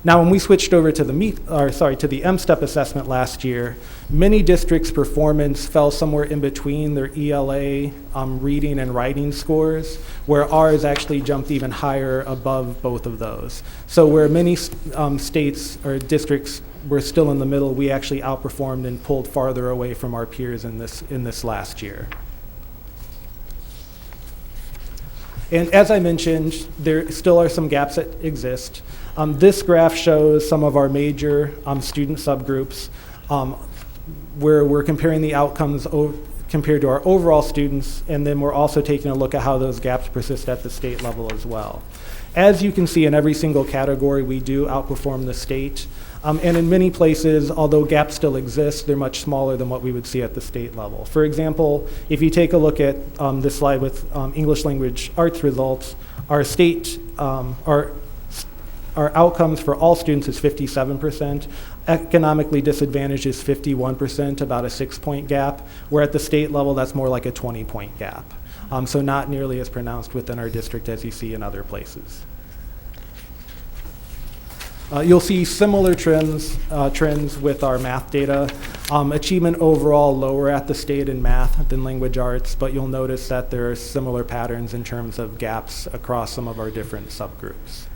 Now, when we switched over to the M-STEP assessment last year, many districts' performance fell somewhere in between their ELA reading and writing scores, where ours actually jumped even higher above both of those. So where many states or districts were still in the middle, we actually outperformed and pulled farther away from our peers in this last year. And as I mentioned, there still are some gaps that exist. This graph shows some of our major student subgroups where we're comparing the outcomes compared to our overall students, and then we're also taking a look at how those gaps persist at the state level as well. As you can see, in every single category, we do outperform the state. And in many places, although gaps still exist, they're much smaller than what we would see at the state level. For example, if you take a look at this slide with English language arts results, our state, our outcomes for all students is 57%. Economically disadvantaged is 51%, about a 6-point gap, where at the state level, that's more like a 20-point gap. So not nearly as pronounced within our district as you see in other places. You'll see similar trends with our math data. Achievement overall lower at the state in math than language arts, but you'll notice that there are similar patterns in terms of gaps across some of our different subgroups.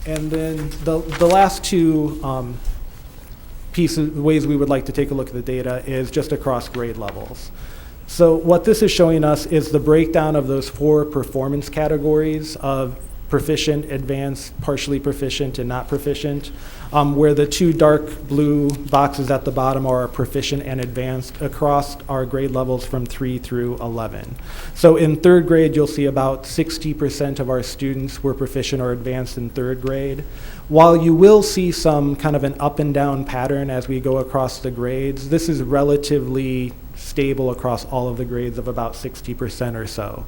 And then the last two ways we would like to take a look at the data is just across grade levels. So what this is showing us is the breakdown of those 4 performance categories of proficient, advanced, partially proficient, and not proficient, where the 2 dark blue boxes at the bottom are proficient and advanced across our grade levels from 3 through 11. So in 3rd grade, you'll see about 60% of our students were proficient or advanced in 3rd grade. While you will see some kind of an up and down pattern as we go across the grades, this is relatively stable across all of the grades of about 60% or so.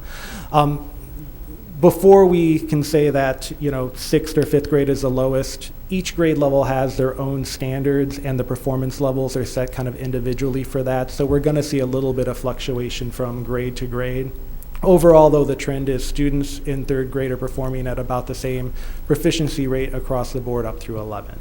Before we can say that 6th or 5th grade is the lowest, each grade level has their own standards and the performance levels are set kind of individually for that. So we're going to see a little bit of fluctuation from grade to grade. Overall, though, the trend is students in 3rd grade are performing at about the same proficiency rate across the board up through 11th.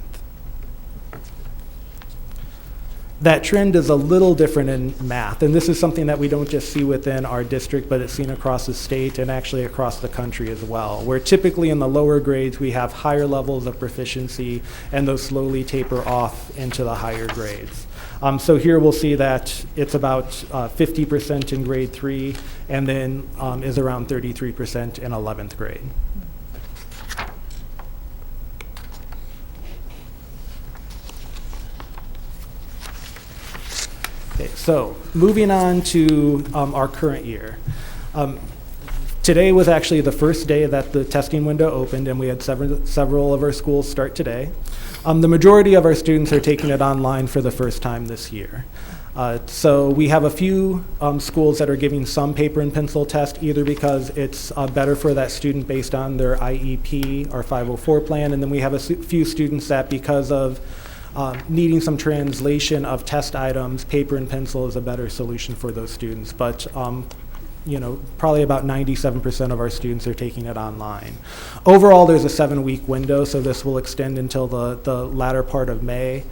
That trend is a little different in math, and this is something that we don't just see within our district, but it's seen across the state and actually across the country as well, where typically in the lower grades we have higher levels of proficiency and those slowly taper off into the higher grades. So here we'll see that it's about 50% in grade 3 and then is around 33% in 11th grade. Okay, so moving on to our current year. Today was actually the first day that the testing window opened, and we had several of our schools start today. The majority of our students are taking it online for the first time this year. So we have a few schools that are giving some paper and pencil test, either because it's better for that student based on their IEP or 504 plan, and then we have a few students that because of needing some translation of test items, paper and pencil is a better solution for those students. But probably about 97% of our students are taking it online. Overall, there's a 7-week window, so this will extend until the latter part of May.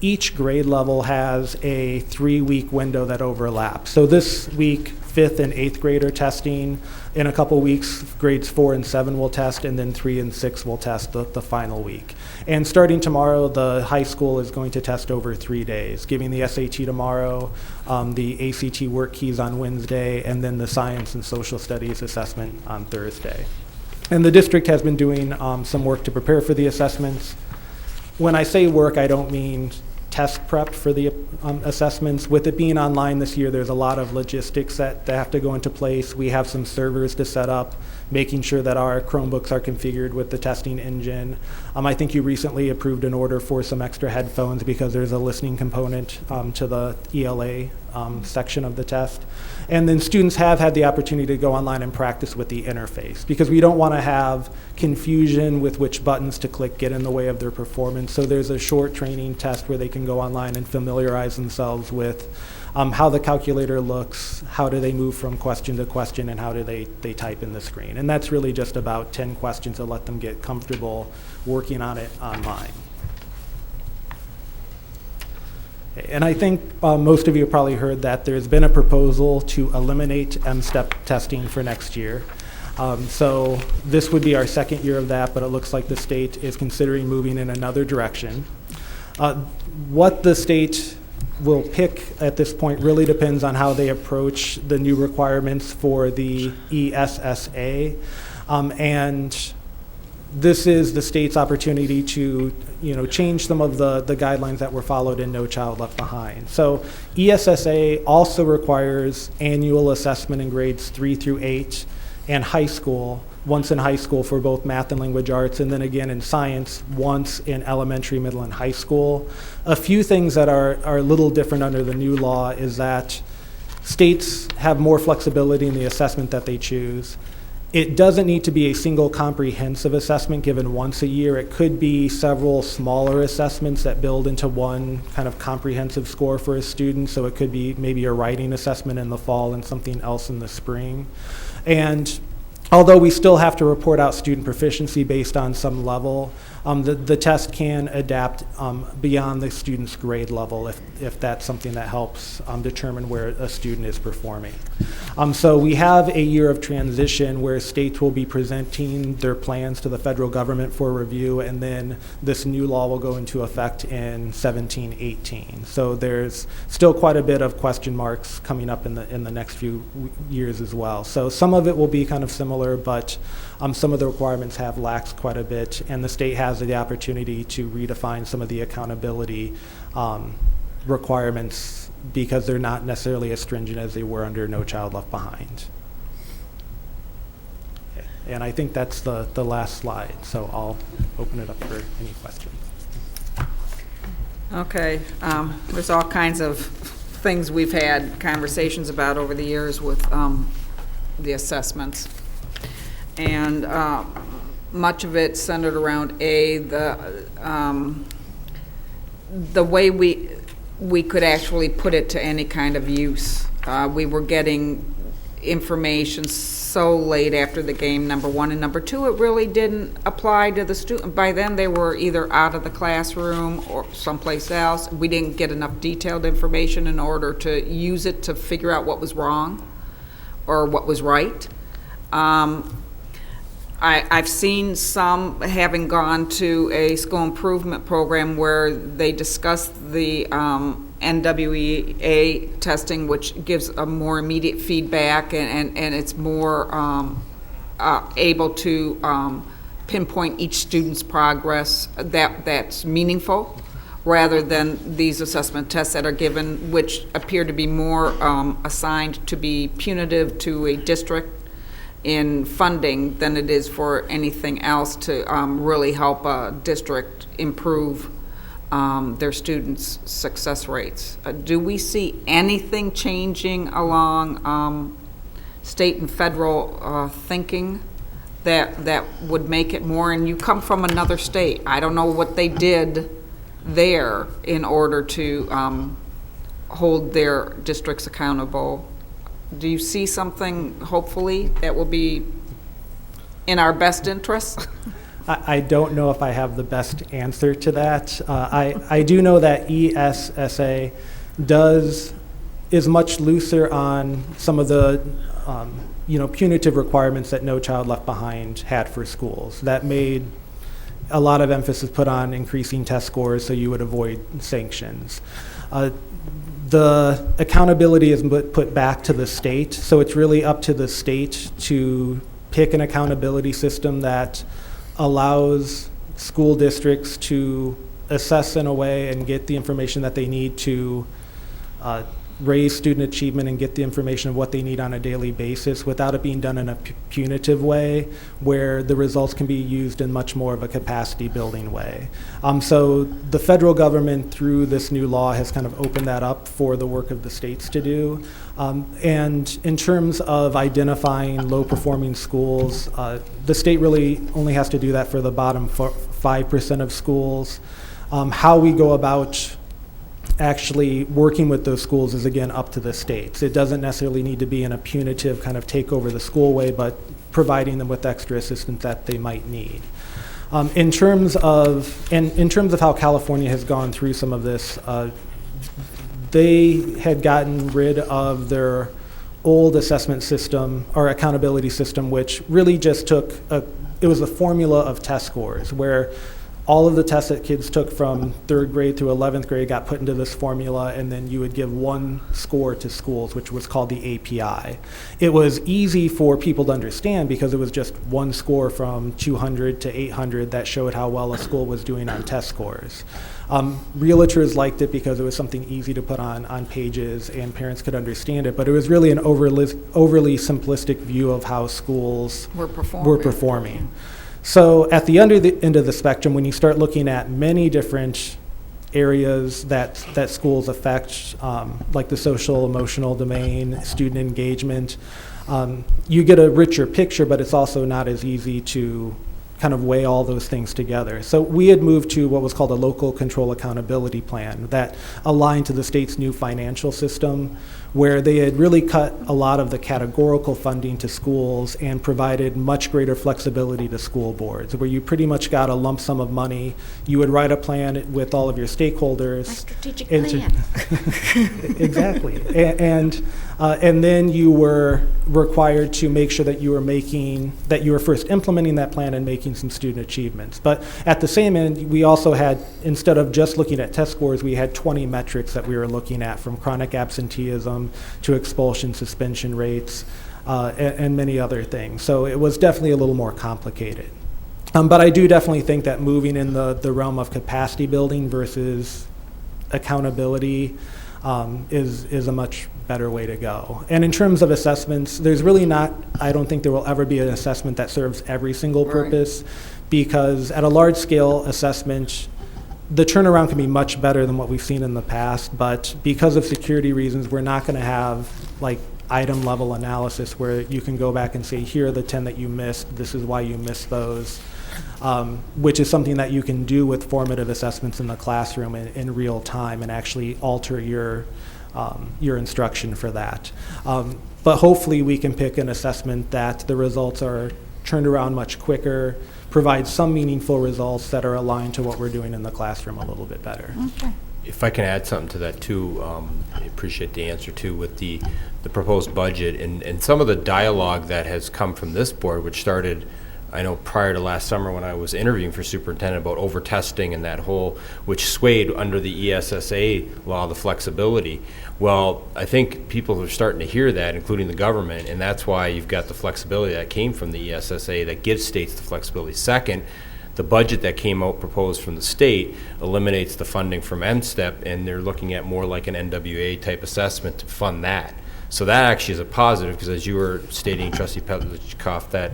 Each grade level has a 3-week window that overlaps. So this week, 5th and 8th grade are testing. In a couple weeks, grades 4 and 7 will test, and then 3 and 6 will test the final week. And starting tomorrow, the high school is going to test over 3 days, giving the SAT tomorrow, the ACT work keys on Wednesday, and then the science and social studies assessment on Thursday. And the district has been doing some work to prepare for the assessments. When I say work, I don't mean test prep for the assessments. With it being online this year, there's a lot of logistics that have to go into place. We have some servers to set up, making sure that our Chromebooks are configured with the testing engine. I think you recently approved an order for some extra headphones because there's a listening component to the ELA section of the test. And then students have had the opportunity to go online and practice with the interface, because we don't want to have confusion with which buttons to click get in the way of their performance. So there's a short training test where they can go online and familiarize themselves with how the calculator looks, how do they move from question to question, and how do they type in the screen. And that's really just about 10 questions to let them get comfortable working on it online. And I think most of you have probably heard that there's been a proposal to eliminate M-STEP testing for next year. So this would be our second year of that, but it looks like the state is considering moving in another direction. What the state will pick at this point really depends on how they approach the new requirements for the ESSA. And this is the state's opportunity to, change some of the guidelines that were followed in No Child Left Behind. So ESSA also requires annual assessment in grades 3 through 8 and high school, once in high school for both math and language arts, and then again in science once in elementary, middle, and high school. A few things that are a little different under the new law is that states have more flexibility in the assessment that they choose. It doesn't need to be a single comprehensive assessment given once a year. It could be several smaller assessments that build into one kind of comprehensive score for a student. So it could be maybe a writing assessment in the fall and something else in the spring. And although we still have to report out student proficiency based on some level, the test can adapt beyond the student's grade level if that's something that helps determine where a student is performing. So we have a year of transition where states will be presenting their plans to the federal government for review, and then this new law will go into effect in 17-18. So there's still quite a bit of question marks coming up in the next few years as well. So some of it will be kind of similar, but some of the requirements have laxed quite a bit, and the state has the opportunity to redefine some of the accountability requirements because they're not necessarily as stringent as they were under No Child Left Behind. And I think that's the last slide, so I'll open it up for any questions. Okay, there's all kinds of things we've had conversations about over the years with the assessments. And much of it centered around the way we could actually put it to any kind of use. We were getting information so late after the game, number one, and number two, it really didn't apply to the student. By then they were either out of the classroom or someplace else. We didn't get enough detailed information in order to use it to figure out what was wrong or what was right. I've seen some having gone to a school improvement program where they discussed the NWEA testing, which gives a more immediate feedback and it's more able to pinpoint each student's progress that's meaningful, rather than these assessment tests that are given, which appear to be more assigned to be punitive to a district in funding than it is for anything else to really help a district improve their students' success rates. Do we see anything changing along state and federal thinking that would make it more? And you come from another state. I don't know what they did there in order to hold their districts accountable. Do you see something, hopefully, that will be in our best interest? I don't know if I have the best answer to that. I do know that ESSA is much looser on some of the punitive requirements that No Child Left Behind had for schools. That made a lot of emphasis put on increasing test scores so you would avoid sanctions. The accountability is put back to the state, so it's really up to the state to pick an accountability system that allows school districts to assess in a way and get the information that they need to raise student achievement and get the information of what they need on a daily basis without it being done in a punitive way where the results can be used in much more of a capacity building way. So the federal government through this new law has kind of opened that up for the work of the states to do. And in terms of identifying low performing schools, the state really only has to do that for the bottom 5% of schools. How we go about actually working with those schools is again up to the states. It doesn't necessarily need to be in a punitive kind of take over the school way, but providing them with extra assistance that they might need. In terms of how California has gone through some of this, they had gotten rid of their old assessment system or accountability system, which really just took it was a formula of test scores where all of the tests that kids took from 3rd grade through 11th grade got put into this formula, and then you would give one score to schools, which was called the API. It was easy for people to understand because it was just one score from 200 to 800 that showed how well a school was doing on test scores. Realtors liked it because it was something easy to put on pages and parents could understand it, but it was really an overly simplistic view of how schools were performing. So at the end of the spectrum, when you start looking at many different areas that schools affect, like the social, emotional domain, student engagement, you get a richer picture, but it's also not as easy to kind of weigh all those things together. So we had moved to what was called a local control accountability plan that aligned to the state's new financial system, where they had really cut a lot of the categorical funding to schools and provided much greater flexibility to school boards, where you pretty much got a lump sum of money. You would write a plan with all of your stakeholders. A strategic plan. Exactly. And then you were required to make sure that you were first implementing that plan and making some student achievements. But at the same end, we also had, instead of just looking at test scores, we had 20 metrics that we were looking at, from chronic absenteeism to expulsion, suspension rates, and many other things. So it was definitely a little more complicated. But I do definitely think that moving in the realm of capacity building versus accountability is a much better way to go. And in terms of assessments, there's really not, I don't think there will ever be an assessment that serves every single purpose, because at a large scale assessment, the turnaround can be much better than what we've seen in the past, but because of security reasons, we're not going to have like item level analysis where you can go back and say, here are the 10 that you missed, this is why you missed those, which is something that you can do with formative assessments in the classroom in real time and actually alter your instruction for that. But hopefully we can pick an assessment that the results are turned around much quicker, provide some meaningful results that are aligned to what we're doing in the classroom a little bit better. Okay. If I can add something to that too, I appreciate the answer too with the proposed budget and some of the dialogue that has come from this board, which started, I know, prior to last summer when I was interviewing for superintendent about over-testing and that whole, which swayed under the ESSA law, the flexibility. Well, I think people are starting to hear that, including the government, and that's why you've got the flexibility that came from the ESSA that gives states the flexibility. Second, the budget that came out proposed from the state eliminates the funding from MSTEP, and they're looking at more like an NWA type assessment to fund that. So that actually is a positive, because as you were stating, Trustee Petlicoff, that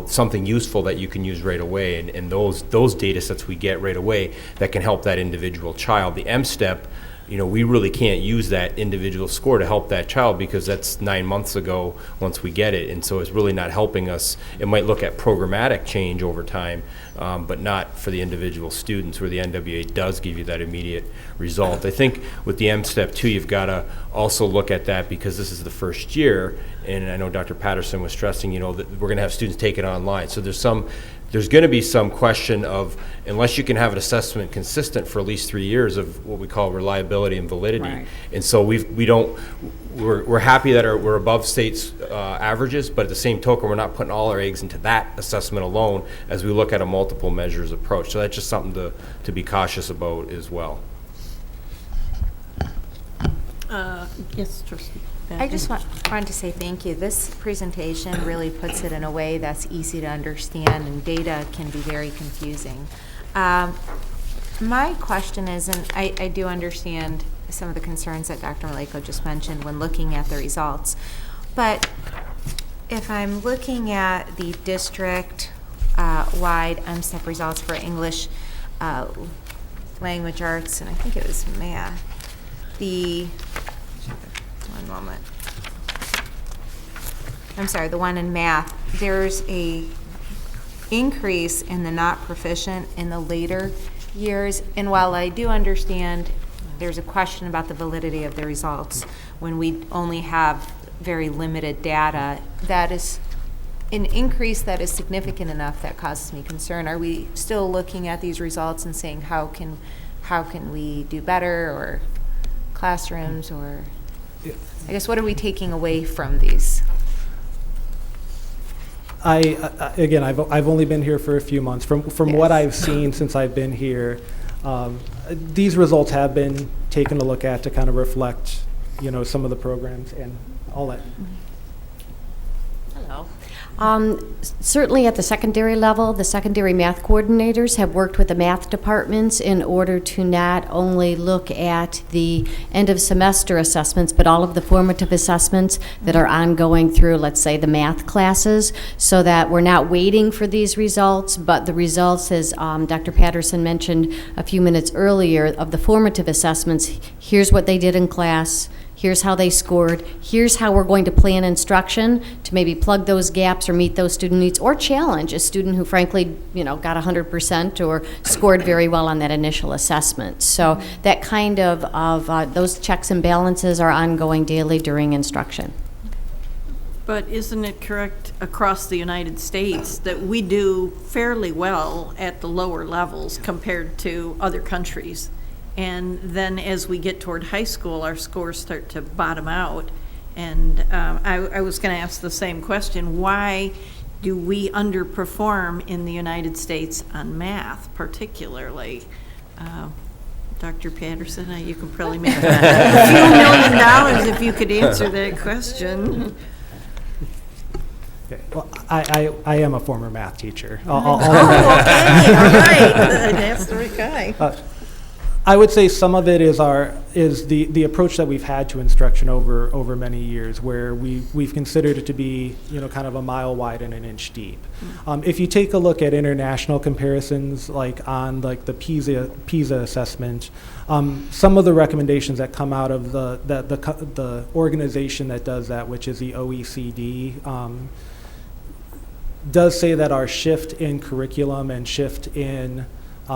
something useful that you can use right away, and those data sets we get right away that can help that individual child. The MSTEP, we really can't use that individual score to help that child because that's 9 months ago once we get it, and so it's really not helping us. It might look at programmatic change over time, but not for the individual students, where the NWA does give you that immediate result. I think with the MSTEP too, you've got to also look at that, because this is the first year, and I know Dr. Patterson was stressing, that we're going to have students take it online. So there's going to be some question of, unless you can have an assessment consistent for at least 3 years, of what we call reliability and validity. Right. And so we're happy that we're above state's averages, but at the same token, we're not putting all our eggs into that assessment alone as we look at a multiple measures approach. So that's just something to be cautious about as well. Yes, Trustee. I just wanted to say thank you. This presentation really puts it in a way that's easy to understand, and data can be very confusing. My question is, and I do understand some of the concerns that Dr. Maleko just mentioned when looking at the results, but if I'm looking at the district-wide MSTEP results for English, language arts, and I think it was math, one moment. I'm sorry, the one in math, there's a increase in the not proficient in the later years. And while I do understand there's a question about the validity of the results when we only have very limited data, that is an increase that is significant enough that causes me concern. Are we still looking at these results and saying how can we do better, or classrooms, or I guess what are we taking away from these? Again, I've only been here for a few months. From what I've seen since I've been here, these results have been taken a look at to kind of reflect, some of the programs and all that. Hello. Certainly at the secondary level, the secondary math coordinators have worked with the math departments in order to not only look at the end of semester assessments, but all of the formative assessments that are ongoing through, let's say, the math classes, so that we're not waiting for these results, but the results, as Dr. Patterson mentioned a few minutes earlier, of the formative assessments, here's what they did in class, here's how they scored, here's how we're going to plan instruction to maybe plug those gaps or meet those student needs, or challenge a student who frankly, got 100% or scored very well on that initial assessment. So that kind of those checks and balances are ongoing daily during instruction. But isn't it correct across the United States that we do fairly well at the lower levels compared to other countries? And then as we get toward high school, our scores start to bottom out. And I was going to ask the same question. Why do we underperform in the United States on math, particularly? Dr. Patterson, you can probably make a few $1 million if you could answer that question. Okay. Well, I am a former math teacher. Okay, all right. That's the right guy. I would say some of it is the approach that we've had to instruction over many years, where we've considered it to be kind of a mile wide and an inch deep. If you take a look at international comparisons, like on the PISA assessment, some of the recommendations that come out of the organization that does that, which is the OECD, does say that our shift in curriculum and shift in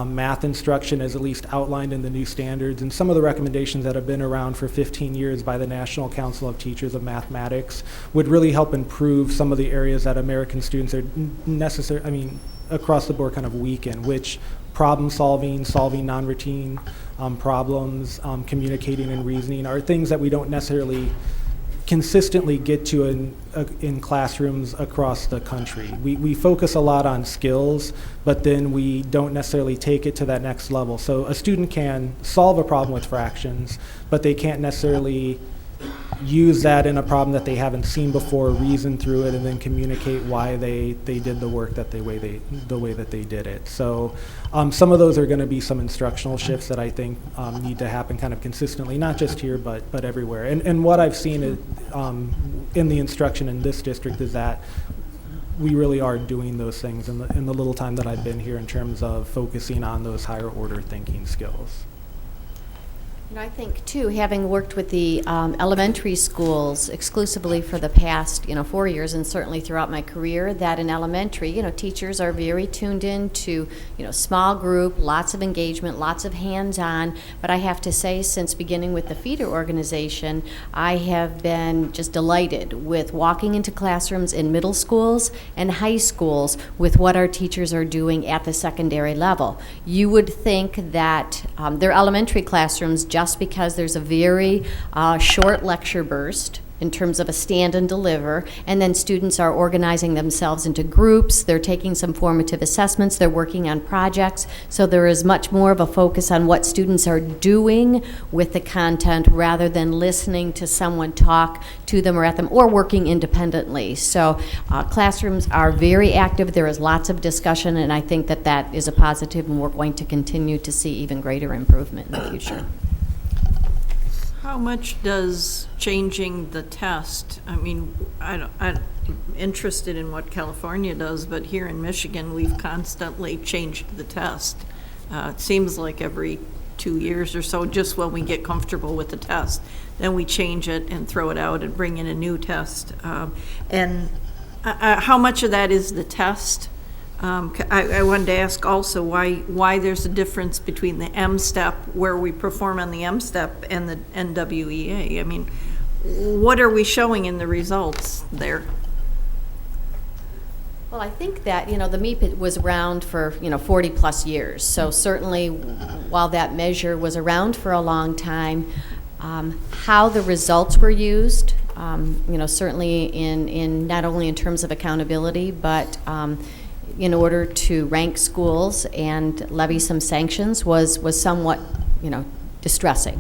math instruction is at least outlined in the new standards, and some of the recommendations that have been around for 15 years by the National Council of Teachers of Mathematics would really help improve some of the areas that American students are across the board kind of weak in, which problem solving non-routine problems, communicating and reasoning are things that we don't necessarily consistently get to in classrooms across the country. We focus a lot on skills, but then we don't necessarily take it to that next level. So a student can solve a problem with fractions, but they can't necessarily use that in a problem that they haven't seen before, reason through it, and then communicate why they did the work the way that they did it. So some of those are going to be some instructional shifts that I think need to happen kind of consistently, not just here, but everywhere. And what I've seen in the instruction in this district is that we really are doing those things in the little time that I've been here in terms of focusing on those higher order thinking skills. I think, too, having worked with the elementary schools exclusively for the past, 4 years, and certainly throughout my career, that in elementary, teachers are very tuned in to, small group, lots of engagement, lots of hands-on. But I have to say, since beginning with the feeder organization, I have been just delighted with walking into classrooms in middle schools and high schools with what our teachers are doing at the secondary level. You would think that their elementary classrooms, just because there's a very short lecture burst in terms of a stand and deliver, and then students are organizing themselves into groups, they're taking some formative assessments, they're working on projects, so there is much more of a focus on what students are doing with the content rather than listening to someone talk to them or at them, or working independently. So classrooms are very active, there is lots of discussion, and I think that that is a positive, and we're going to continue to see even greater improvement in the future. How much does changing the test, I mean, I'm interested in what California does, but here in Michigan, we've constantly changed the test. It seems like every 2 years or so, just when we get comfortable with the test, then we change it and throw it out and bring in a new test. And how much of that is the test? I wanted to ask also why there's a difference between the M-STEP, where we perform on the M-STEP, and the NWEA. I mean, what are we showing in the results there? Well, I think that, the MEP was around for, 40 plus years. So certainly, while that measure was around for a long time, how the results were used, certainly in not only in terms of accountability, but in order to rank schools and levy some sanctions was somewhat, distressing.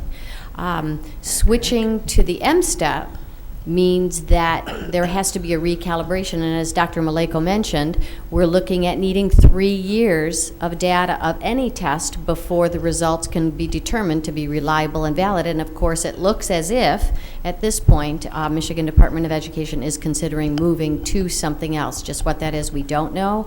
Switching to the M-STEP means that there has to be a recalibration, and as Dr. Maleko mentioned, we're looking at needing 3 years of data of any test before the results can be determined to be reliable and valid. And of course, it looks as if, at this point, Michigan Department of Education is considering moving to something else. Just what that is, we don't know.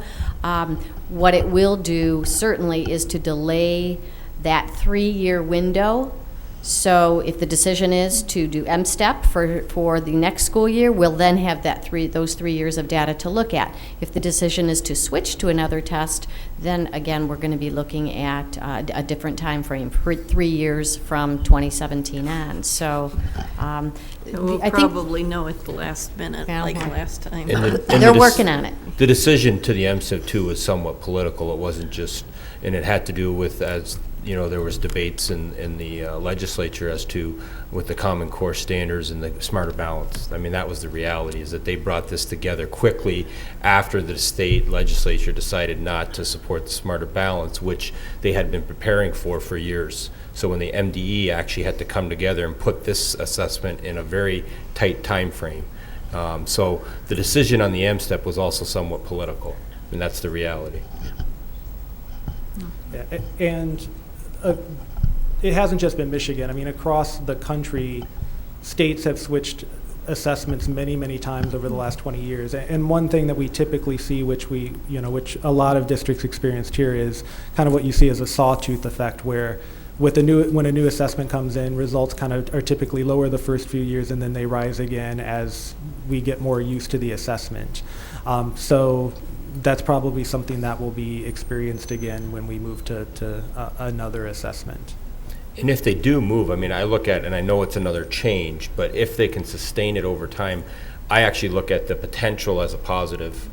What it will do, certainly, is to delay that 3-year window. So if the decision is to do M-STEP for the next school year, we'll then have those 3 years of data to look at. If the decision is to switch to another test, then again, we're going to be looking at a different time frame, 3 years from 2017 on. So We'll probably know at the last minute, like last time. They're working on it. The decision to the MSIP too was somewhat political. It wasn't just, and it had to do with, as there was debates in the legislature as to with the Common Core standards and the Smarter Balance. I mean, that was the reality, is that they brought this together quickly after the state legislature decided not to support the Smarter Balance, which they had been preparing for years. So when the MDE actually had to come together and put this assessment in a very tight time frame. So the decision on the MSTEP was also somewhat political, and that's the reality. Yeah, and it hasn't just been Michigan. I mean, across the country, states have switched assessments many, many times over the last 20 years. And one thing that we typically see, which which a lot of districts experienced here, is kind of what you see as a sawtooth effect, where when a new assessment comes in, results kind of are typically lower the first few years, and then they rise again as we get more used to the assessment. So that's probably something that will be experienced again when we move to another assessment. And if they do move, I mean, I look at, and I know it's another change, but if they can sustain it over time, I actually look at the potential as a positive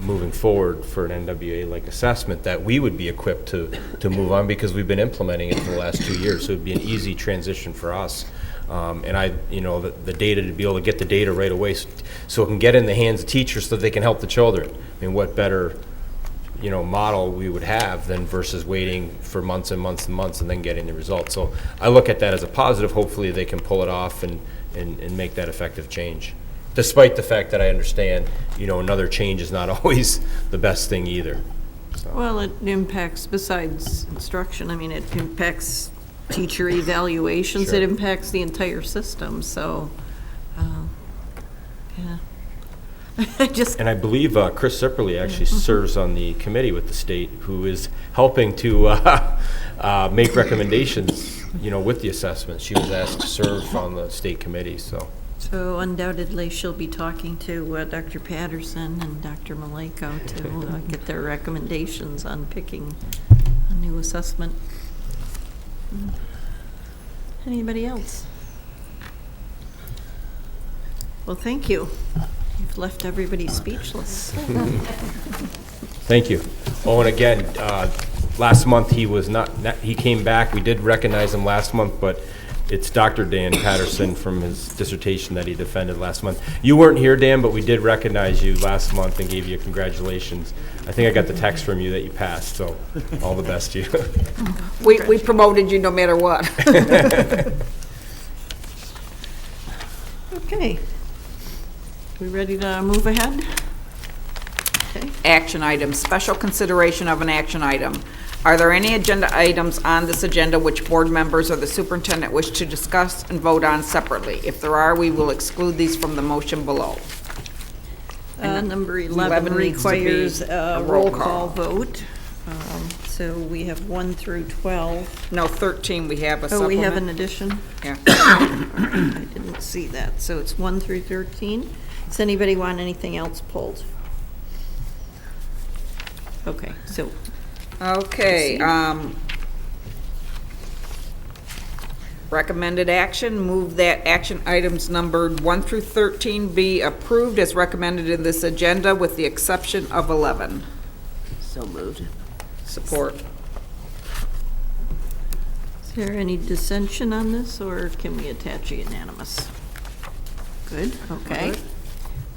moving forward for an NWA-like assessment, that we would be equipped to move on, because we've been implementing it for the last 2 years, so it'd be an easy transition for us. And the data, to be able to get the data right away so it can get in the hands of teachers so that they can help the children. I mean, what better, model we would have than versus waiting for months and months and months and then getting the results. So I look at that as a positive. Hopefully they can pull it off and make that effective change. Despite the fact that I understand, another change is not always the best thing either. So. Well, it impacts, besides instruction, I mean, it impacts teacher evaluations, Sure. It impacts the entire system, so, yeah. And I believe Chris Sipperly actually serves on the committee with the state, who is helping to make recommendations, with the assessment. She was asked to serve on the state committee, so. So undoubtedly, she'll be talking to Dr. Patterson and Dr. Maleko to get their recommendations on picking a new assessment. Anybody else? Well, thank you. You've left everybody speechless. Thank you. Oh, and again, last month he was not, he came back. We did recognize him last month, but It's Dr. Dan Patterson from his dissertation that he defended last month. You weren't here, Dan, but we did recognize you last month and gave you congratulations. I think I got the text from you that you passed, so all the best to you. We promoted you no matter what. Okay. We ready to move ahead? Okay. Action item, special consideration of an action item. Are there any agenda items on this agenda which board members or the superintendent wish to discuss and vote on separately? If there are, we will exclude these from the motion below. Number 11 11 needs to be requires a a roll roll call call. vote. So we have 1 through 12. No, 13, we have a Oh, supplement. we have an addition? Yeah. I didn't see that. So it's 1 through 13. Does anybody want anything else pulled? Okay, so Okay, recommended action, move that action items numbered 1 through 13 be approved as recommended in this agenda with the exception of 11. So moved. Support. is there any dissension on this, or can we attach a unanimous? Good, okay.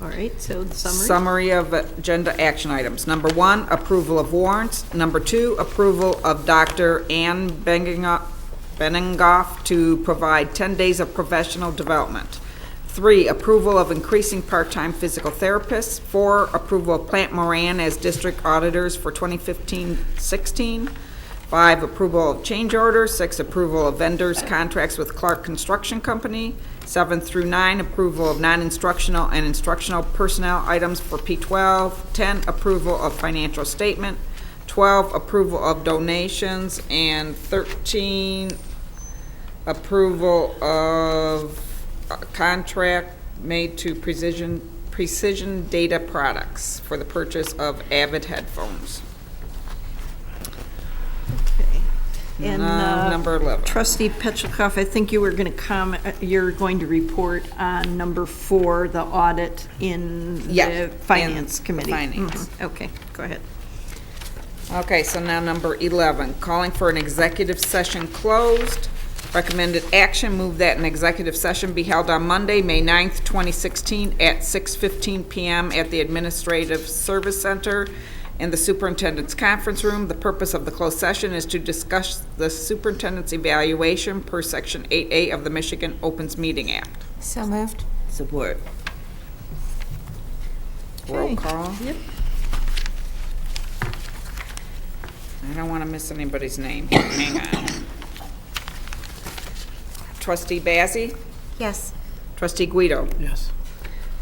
All right, so the summary? Summary of agenda action items. Number 1, approval of warrants. Number 2, approval of Dr. Ann Benningoff to provide 10 days of professional development. 3, approval of increasing part-time physical therapists. 4, approval of Plant Moran as district auditors for 2015-16. 5, approval of change orders. 6, approval of vendors' contracts with Clark Construction Company. 7 through 9, approval of non-instructional and instructional personnel items for P12. 10, approval of financial statement. 12, approval of donations. And 13, approval of contract made to Precision Data Products for the purchase of Avid headphones. And Number 11. Trustee Petchikoff, I think you were going to comment, you're going to report on number 4, the audit in Yeah, the Finance in Committee. Finance. Okay, go ahead. Okay, so now number 11, calling for an executive session closed. Recommended action, move that an executive session be held on Monday, May 9th, 2016 at 6:15 PM at the Administrative Service Center in the Superintendent's Conference Room. The purpose of the closed session is to discuss the superintendent's evaluation per Section 8A of the Michigan Opens Meeting Act. So moved. Support. Roll Okay. call. Yep. I don't want to miss anybody's name. Hang on. Trustee Bazzi? Yes. Trustee Guido? Yes.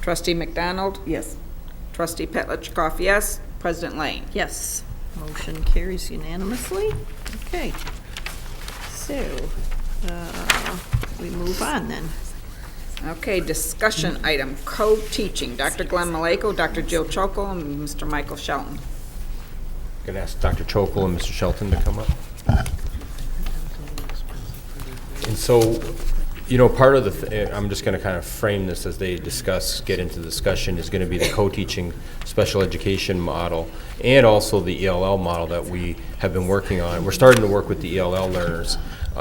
Trustee McDonald? Yes. Trustee Petlicoff, yes. President Lane? Yes, motion carries unanimously. Okay. So, we move on then. Okay, discussion item, co-teaching. Dr. Glenn Maleko, Dr. Jill Chokol, and Mr. Michael Shelton. Going to ask Dr. Chokol and Mr. Shelton to come up. And so, you know, part of the, I'm just going to kind of frame this as they discuss, get into discussion, is going to be the co-teaching special education model and also the ELL model that we have been working on. We're starting to work with the ELL learners,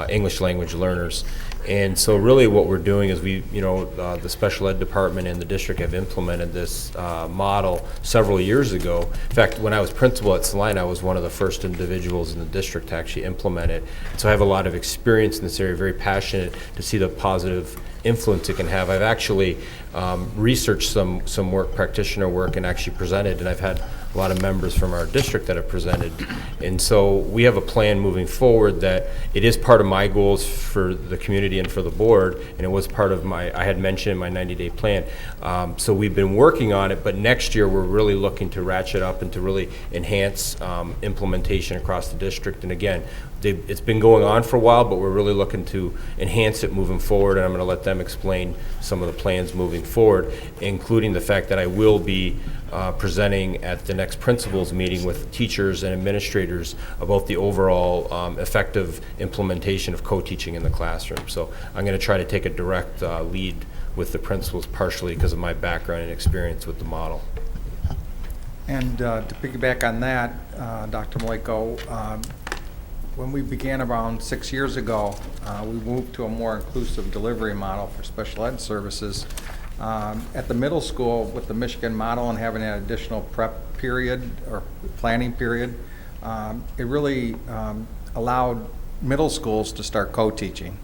English language learners. And so really what we're doing is we, you know, the special ed department and the district have implemented this model several years ago. In fact, when I was principal at Salina, I was one of the first individuals in the district to actually implement it. So I have a lot of experience in this area, very passionate to see the positive influence it can have. I've actually researched some work, practitioner work, and actually presented, and I've had a lot of members from our district that have presented. And so we have a plan moving forward that it is part of my goals for the community and for the board, and it was part of my, I had mentioned in my 90-day plan. So we've been working on it, but next year we're really looking to ratchet up and to really enhance implementation across the district. And again, it's been going on for a while, but we're really looking to enhance it moving forward, and I'm going to let them explain some of the plans moving forward, including the fact that I will be presenting at the next principals meeting with teachers and administrators about the overall effective implementation of co-teaching in the classroom. So I'm going to try to take a direct lead with the principals, partially because of my background and experience with the model. And to piggyback on that, Dr. Maleko, when we began around 6 years ago, we moved to a more inclusive delivery model for special ed services. At the middle school, with the Michigan model and having an additional prep period or planning period, it really allowed middle schools to start co-teaching.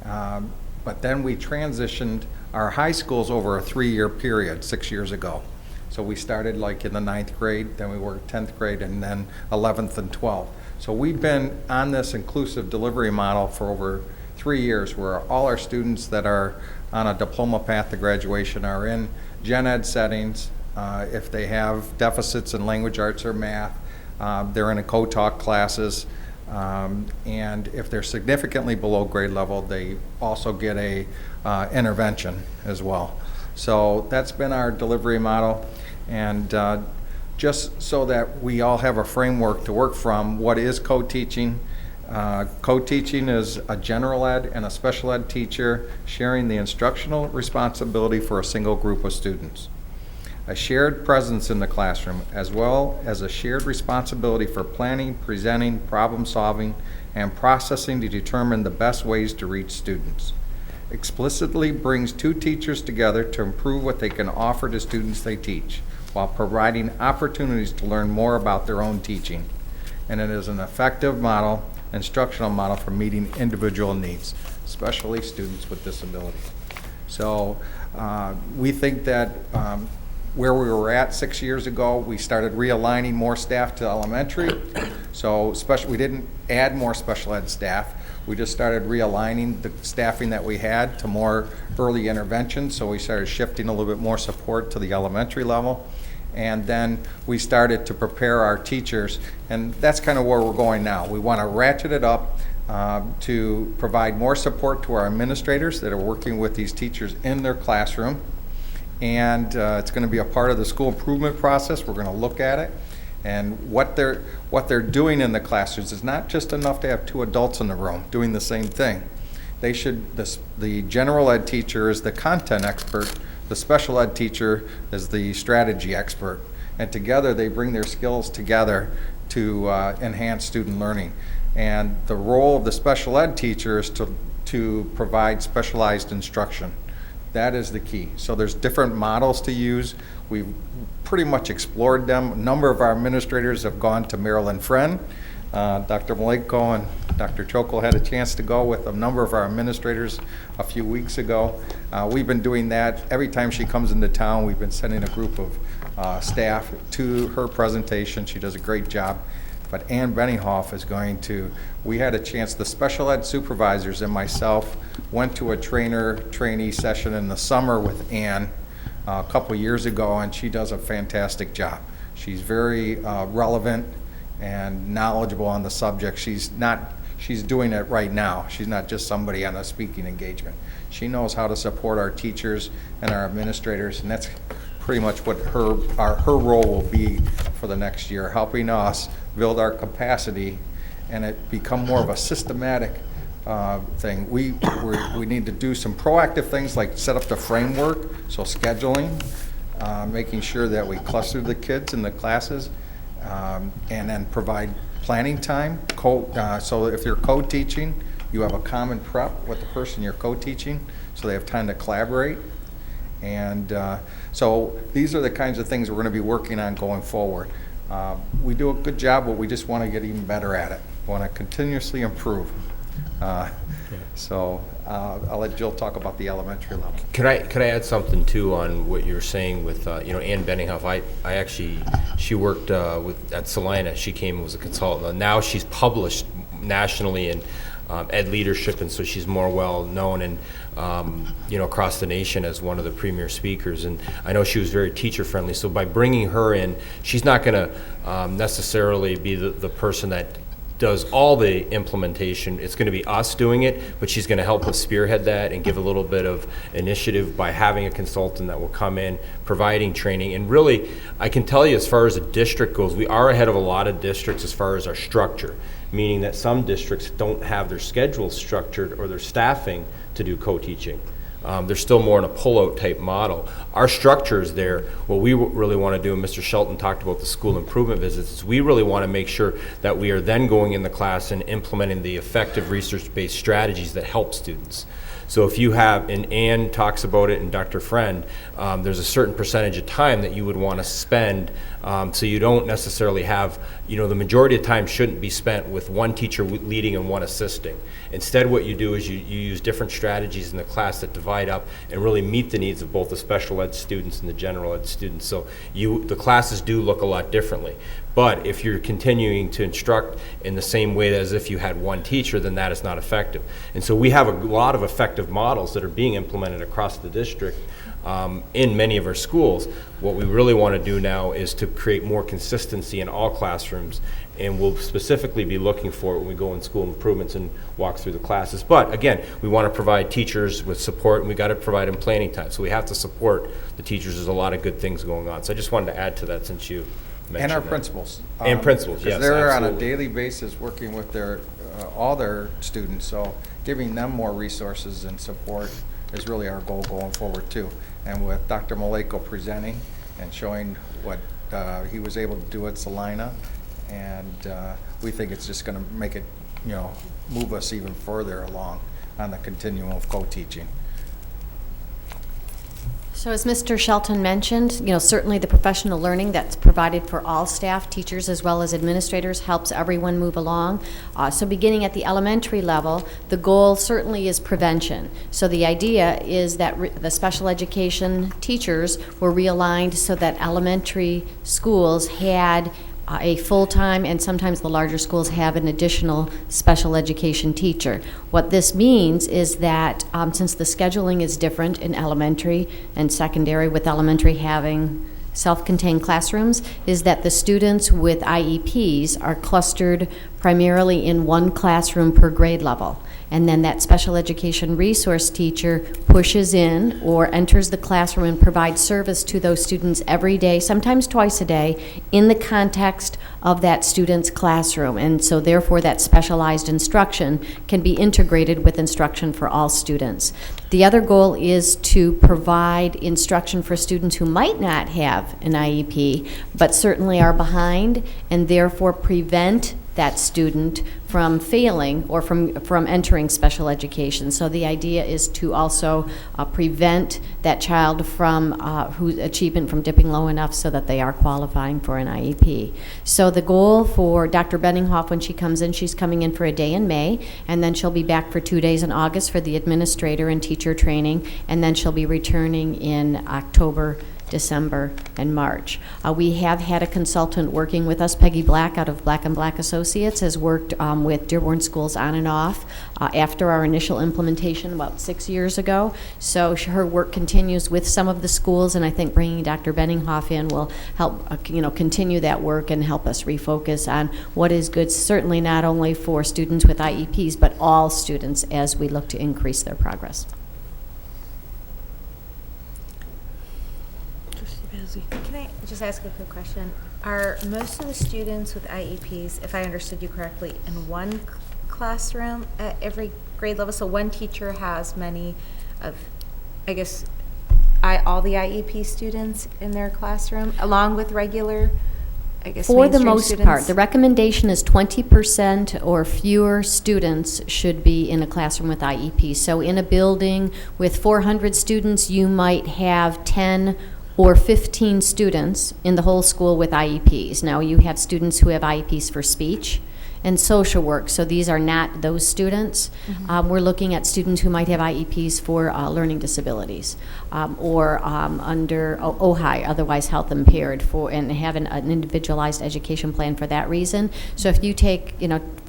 But then we transitioned our high schools over a 3-year period 6 years ago. So we started like in the 9th grade, then we worked 10th grade, and then 11th and 12th. So we've been on this inclusive delivery model for over 3 years, where all our students that are on a diploma path to graduation are in gen ed settings. If they have deficits in language arts or math, they're in a co-talk classes. And if they're significantly below grade level, they also get a intervention as well. So that's been our delivery model. And just so that we all have a framework to work from, what is co-teaching? Co-teaching is a general ed and a special ed teacher sharing the instructional responsibility for a single group of students. A shared presence in the classroom, as well as a shared responsibility for planning, presenting, problem solving, and processing to determine the best ways to reach students. Explicitly brings two teachers together to improve what they can offer to students they teach, while providing opportunities to learn more about their own teaching. And it is an effective model, instructional model for meeting individual needs, especially students with disabilities. So we think that where we were at 6 years ago, we started realigning more staff to elementary. So we didn't add more special ed staff. We just started realigning the staffing that we had to more early intervention. So we started shifting a little bit more support to the elementary level. And then we started to prepare our teachers, and that's kind of where we're going now. We want to ratchet it up to provide more support to our administrators that are working with these teachers in their classroom. And it's going to be a part of the school improvement process. We're going to look at it. And what they're doing in the classrooms is not just enough to have two adults in the room doing the same thing. The general ed teacher is the content expert. The special ed teacher is the strategy expert. And together they bring their skills together to enhance student learning. And the role of the special ed teacher is to provide specialized instruction. That is the key. So there's different models to use. We've pretty much explored them. A number of our administrators have gone to Maryland Friend. Dr. Malenko and Dr. Chokol had a chance to go with a number of our administrators a few weeks ago. We've been doing that. Every time she comes into town, we've been sending a group of staff to her presentation. She does a great job. But Ann Benninghoff is going to, we had a chance, the special ed supervisors and myself went to a trainee session in the summer with Ann a couple years ago, and she does a fantastic job. She's very relevant and knowledgeable on the subject. She's doing it right now. She's not just somebody on a speaking engagement. She knows how to support our teachers and our administrators, and that's pretty much what her role will be for the next year, helping us build our capacity and it become more of a systematic thing. We need to do some proactive things like set up the framework, so scheduling, making sure that we cluster the kids in the classes, and then provide planning time. So if you're co-teaching, you have a common prep with the person you're co-teaching, so they have time to collaborate. And so these are the kinds of things we're going to be working on going forward. We do a good job, but we just want to get even better at it. We want to continuously improve. So I'll let Jill talk about the elementary level. Could I add something too on what you're saying with Ann Benninghoff? She worked at Salina. She came and was a consultant. Now she's published nationally in ed leadership, and so she's more well known and across the nation as one of the premier speakers. And I know she was very teacher friendly. So by bringing her in, she's not going to necessarily be the person that does all the implementation. It's going to be us doing it, but she's going to help us spearhead that and give a little bit of initiative by having a consultant that will come in, providing training. And really, I can tell you as far as the district goes, we are ahead of a lot of districts as far as our structure, meaning that some districts don't have their schedules structured or their staffing to do co-teaching. They're still more in a pullout type model. Our structure is there. What we really want to do, and Mr. Shelton talked about the school improvement visits, is we really want to make sure that we are then going in the class and implementing the effective research-based strategies that help students. So if you have, and Ann talks about it and Dr. Friend, there's a certain percentage of time that you would want to spend, so you don't necessarily have, the majority of time shouldn't be spent with one teacher leading and one assisting. Instead, what you do is you use different strategies in the class that divide up and really meet the needs of both the special ed students and the general ed students. So the classes do look a lot differently. But if you're continuing to instruct in the same way as if you had one teacher, then that is not effective. And so we have a lot of effective models that are being implemented across the district in many of our schools. What we really want to do now is to create more consistency in all classrooms, and we'll specifically be looking for it when we go in school improvements and walk through the classes. But again, we want to provide teachers with support, and we got to provide them planning time. So we have to support the teachers. There's a lot of good things going on. So I just wanted to add to that since you mentioned And our that. principals. And principals, yes, Because they're on a absolutely. daily basis working with all their students, so giving them more resources and support is really our goal going forward too. And with Dr. Maleko presenting and showing what he was able to do at Salina, and we think it's just going to make it, move us even further along on the continuum of co-teaching. So as Mr. Shelton mentioned, certainly the professional learning that's provided for all staff, teachers, as well as administrators helps everyone move along. So beginning at the elementary level, the goal certainly is prevention. So the idea is that the special education teachers were realigned so that elementary schools had a full-time, and sometimes the larger schools have an additional special education teacher. What this means is that since the scheduling is different in elementary and secondary, with elementary having self-contained classrooms, is that the students with IEPs are clustered primarily in one classroom per grade level. And then that special education resource teacher pushes in or enters the classroom and provides service to those students every day, sometimes twice a day, in the context of that student's classroom. And so therefore that specialized instruction can be integrated with instruction for all students. The other goal is to provide instruction for students who might not have an IEP, but certainly are behind, and therefore prevent that student from failing or from entering special education. So the idea is to also prevent that child from whose achievement from dipping low enough so that they are qualifying for an IEP. So the goal for Dr. Benninghoff, when she comes in, she's coming in for a day in May, and then she'll be back for 2 days in August for the administrator and teacher training, and then she'll be returning in October, December, and March. We have had a consultant working with us. Peggy Black out of Black & Black Associates has worked with Dearborn schools on and off after our initial implementation about 6 years ago. So her work continues with some of the schools, and I think bringing Dr. Benninghoff in will help continue that work and help us refocus on what is good, certainly not only for students with IEPs, but all students as we look to increase their progress. Can I just ask a quick question? Are most of the students with IEPs, if I understood you correctly, in one classroom at every grade level? So one teacher has many of, I guess, all the IEP students in their classroom, along with regular, I guess, For the mainstream most students? part, the recommendation is 20% or fewer students should be in a classroom with IEP. So in a building with 400 students, you might have 10 or 15 students in the whole school with IEPs. Now, you have students who have IEPs for speech and social work, so these are not those students. We're looking at students who might have IEPs for learning disabilities or under OHI, otherwise health impaired, and have an individualized education plan for that reason. So if you take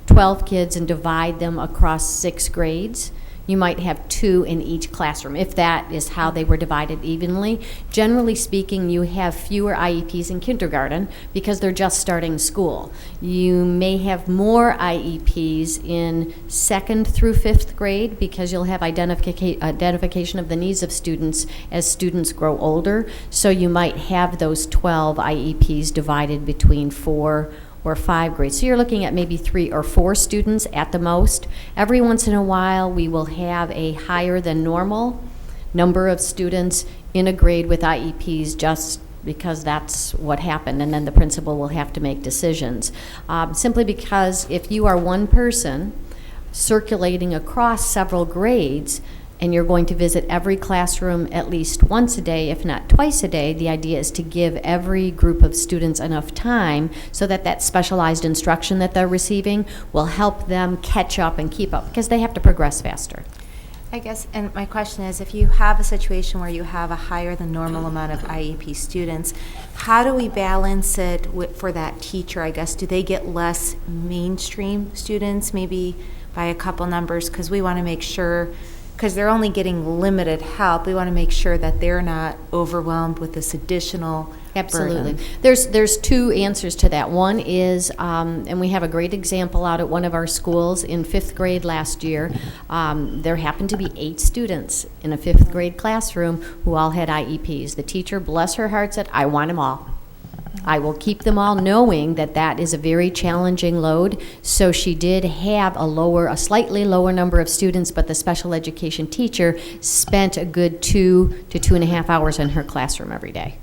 12 kids and divide them across 6 grades, you might have 2 in each classroom, if that is how they were divided evenly. Generally speaking, you have fewer IEPs in kindergarten because they're just starting school. You may have more IEPs in 2nd through 5th grade because you'll have identification of the needs of students as students grow older. So you might have those 12 IEPs divided between 4 or 5 grades. So you're looking at maybe 3 or 4 students at the most. Every once in a while, we will have a higher than normal number of students in a grade with IEPs just because that's what happened, and then the principal will have to make decisions. Simply because if you are one person circulating across several grades, and you're going to visit every classroom at least once a day, if not twice a day, the idea is to give every group of students enough time so that that specialized instruction that they're receiving will help them catch up and keep up, because they have to progress faster. I guess, and my question is, if you have a situation where you have a higher than normal amount of IEP students, how do we balance it for that teacher? I guess, do they get less mainstream students, maybe by a couple numbers? Because we want to make sure, because they're only getting limited help, we want to make sure that they're not overwhelmed with this additional Absolutely. burden. There's two answers to that. One is, and we have a great example out at one of our schools in 5th grade last year. There happened to be 8 students in a 5th grade classroom who all had IEPs. The teacher, bless her heart, said, I want them all. I will keep them all, knowing that that is a very challenging load. So she did have a slightly lower number of students, but the special education teacher spent a good 2 to 2.5 hours in her classroom every day.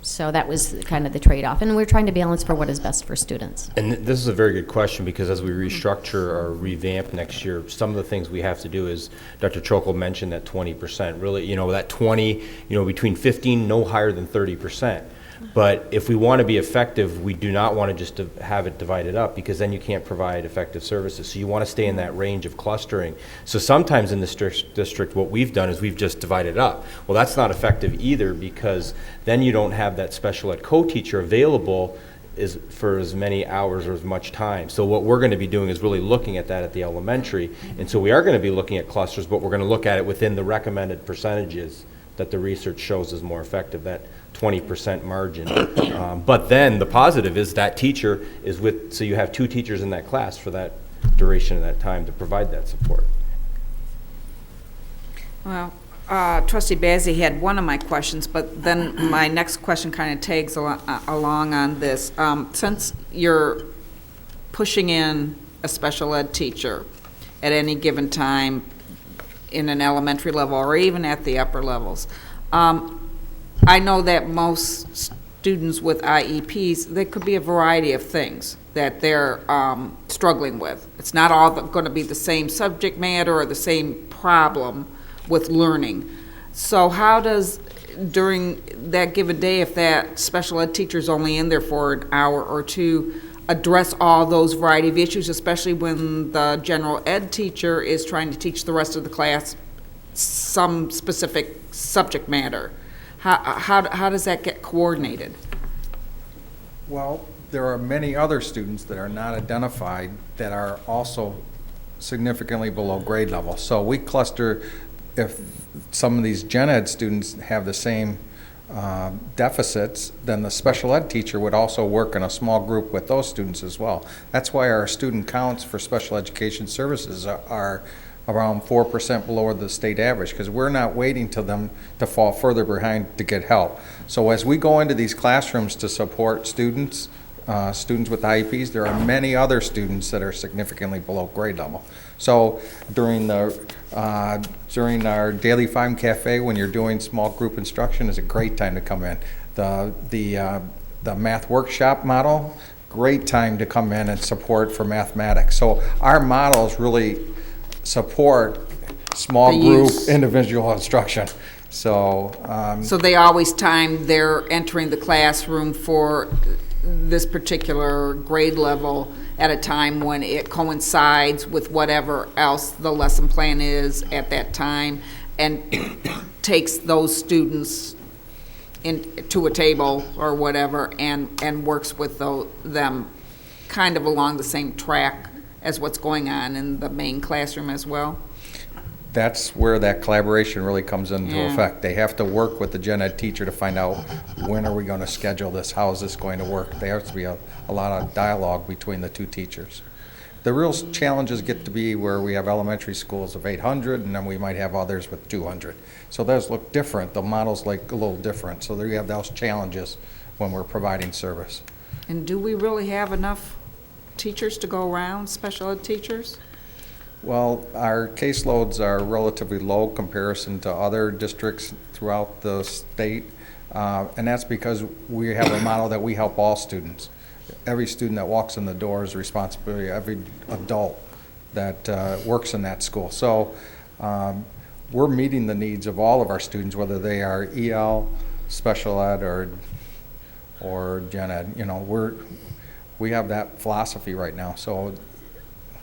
So that was kind of the trade-off, and we're trying to balance for what is best for students. And this is a very good question, because as we restructure or revamp next year, some of the things we have to do is, Dr. Chokol mentioned that 20%, really, that 20, between 15, no higher than 30%. But if we want to be effective, we do not want to just have it divided up, because then you can't provide effective services. So you want to stay in that range of clustering. So sometimes in this district, what we've done is we've just divided up. Well, that's not effective either, because then you don't have that special ed co-teacher available for as many hours or as much time. So what we're going to be doing is really looking at that at the elementary. And so we are going to be looking at clusters, but we're going to look at it within the recommended percentages that the research shows is more effective, that 20% margin. But then the positive is that teacher is so you have 2 teachers in that class for that duration of that time to provide that support. Well, Trustee Bazzi had one of my questions, but then my next question kind of tags along on this. Since you're pushing in a special ed teacher at any given time in an elementary level or even at the upper levels, I know that most students with IEPs, there could be a variety of things that they're struggling with. It's not all going to be the same subject matter or the same problem with learning. So how does, during that given day, if that special ed teacher is only in there for an hour or 2, address all those variety of issues, especially when the general ed teacher is trying to teach the rest of the class some specific subject matter? How does that get coordinated? Well, there are many other students that are not identified that are also significantly below grade level. So we cluster, if some of these gen ed students have the same deficits, then the special ed teacher would also work in a small group with those students as well. That's why our student counts for special education services are around 4% below the state average, because we're not waiting till them to fall further behind to get help. So as we go into these classrooms to support students with IEPs, there are many other students that are significantly below grade level. So during our Daily 5 Cafe, when you're doing small group instruction, is a great time to come in. The math workshop model, great time to come in and support for mathematics. So our models really support small group individual instruction. So so they always time their entering the classroom for this particular grade level at a time when it coincides with whatever else the lesson plan is at that time, and takes those students to a table or whatever and works with them kind of along the same track as what's going on in the main classroom as well. That's where that collaboration really comes into effect. They have to work with the gen ed teacher to find out, when are we going to schedule this, how is this going to work. There has to be a lot of dialogue between the 2 teachers. The real challenges get to be where we have elementary schools of 800, and then we might have others with 200. So those look different. The models look a little different. So there you have those challenges when we're providing service. And do we really have enough teachers to go around, special ed teachers? Well, our caseloads are relatively low comparison to other districts throughout the state, and that's because we have a model that we help all students. Every student that walks in the door is a responsibility of every adult that works in that school. So we're meeting the needs of all of our students, whether they are EL, special ed, or gen ed. You know, we have that philosophy right now. So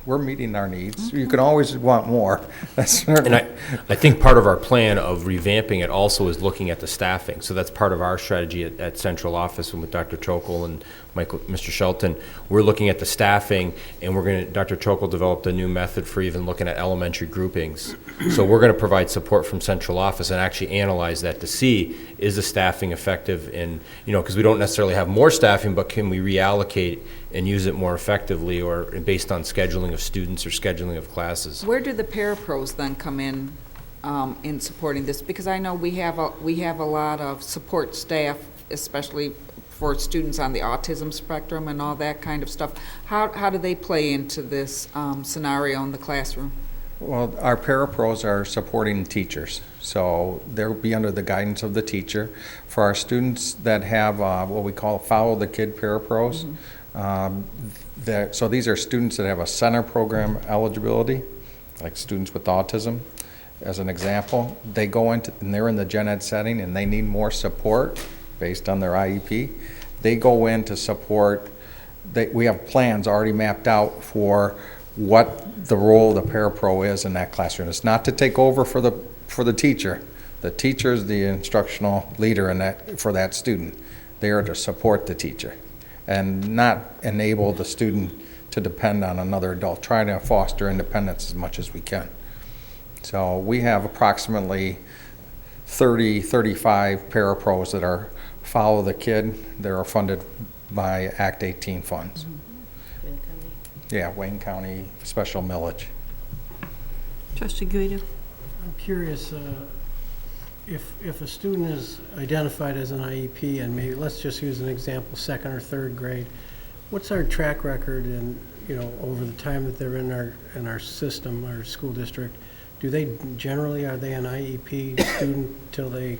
we're meeting our needs. You can always want more. That's And I think part of our plan of revamping it also is looking at the staffing. So that's part of our strategy at central office and with Dr. Chokol and Mr. Shelton. We're looking at the staffing, and Dr. Chokol developed a new method for even looking at elementary groupings. So we're going to provide support from central office and actually analyze that to see, is the staffing effective in, because we don't necessarily have more staffing, but can we reallocate and use it more effectively or based on scheduling of students or scheduling of classes. Where do the parapros then come in supporting this? Because I know we have a lot of support staff, especially for students on the autism spectrum and all that kind of stuff. How do they play into this scenario in the classroom? Well, our parapros are supporting teachers, so they'll be under the guidance of the teacher. For our students that have what we call follow the kid parapros, so these are students that have a center program eligibility, like students with autism, as an example. They go into, and they're in the gen ed setting and they need more support based on their IEP. They go in to support, we have plans already mapped out for what the role of the parapro is in that classroom. It's not to take over for the teacher. The teacher is the instructional leader for that student. They are to support the teacher and not enable the student to depend on another adult, trying to foster independence as much as we can. So we have approximately 35 parapros that are follow the kid. They are funded by Act 18 funds. Yeah, Wayne County special millage. Trustee Guido? I'm curious, if a student is identified as an IEP, and maybe, let's just use an example, 2nd or 3rd grade, what's our track record in, over the time that they're in our system, our school district? Are they an IEP student till they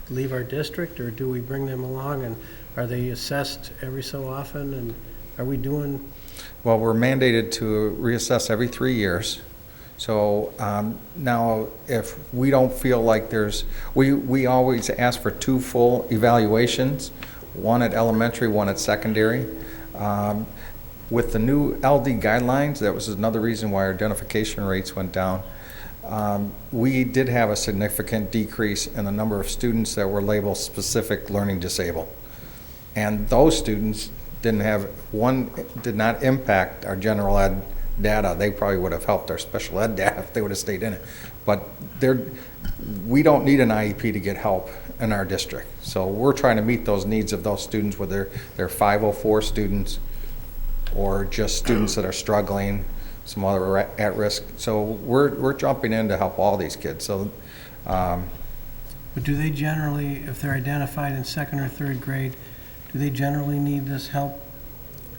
leave our district, or do we bring them along, and are they assessed every so often, and are we doing? Well, we're mandated to reassess every 3 years. So now if we don't feel like we always ask for 2 full evaluations, one at elementary, one at secondary. With the new LD guidelines, that was another reason why our identification rates went down. We did have a significant decrease in the number of students that were labeled specific learning disabled. And those students did not impact our general ed data. They probably would have helped our special ed data if they would have stayed in it. But we don't need an IEP to get help in our district. So we're trying to meet those needs of those students, whether they're 504 students or just students that are struggling, some other at risk. So we're jumping in to help all these kids. So, But do they generally, if they're identified in 2nd or 3rd grade, do they generally need this help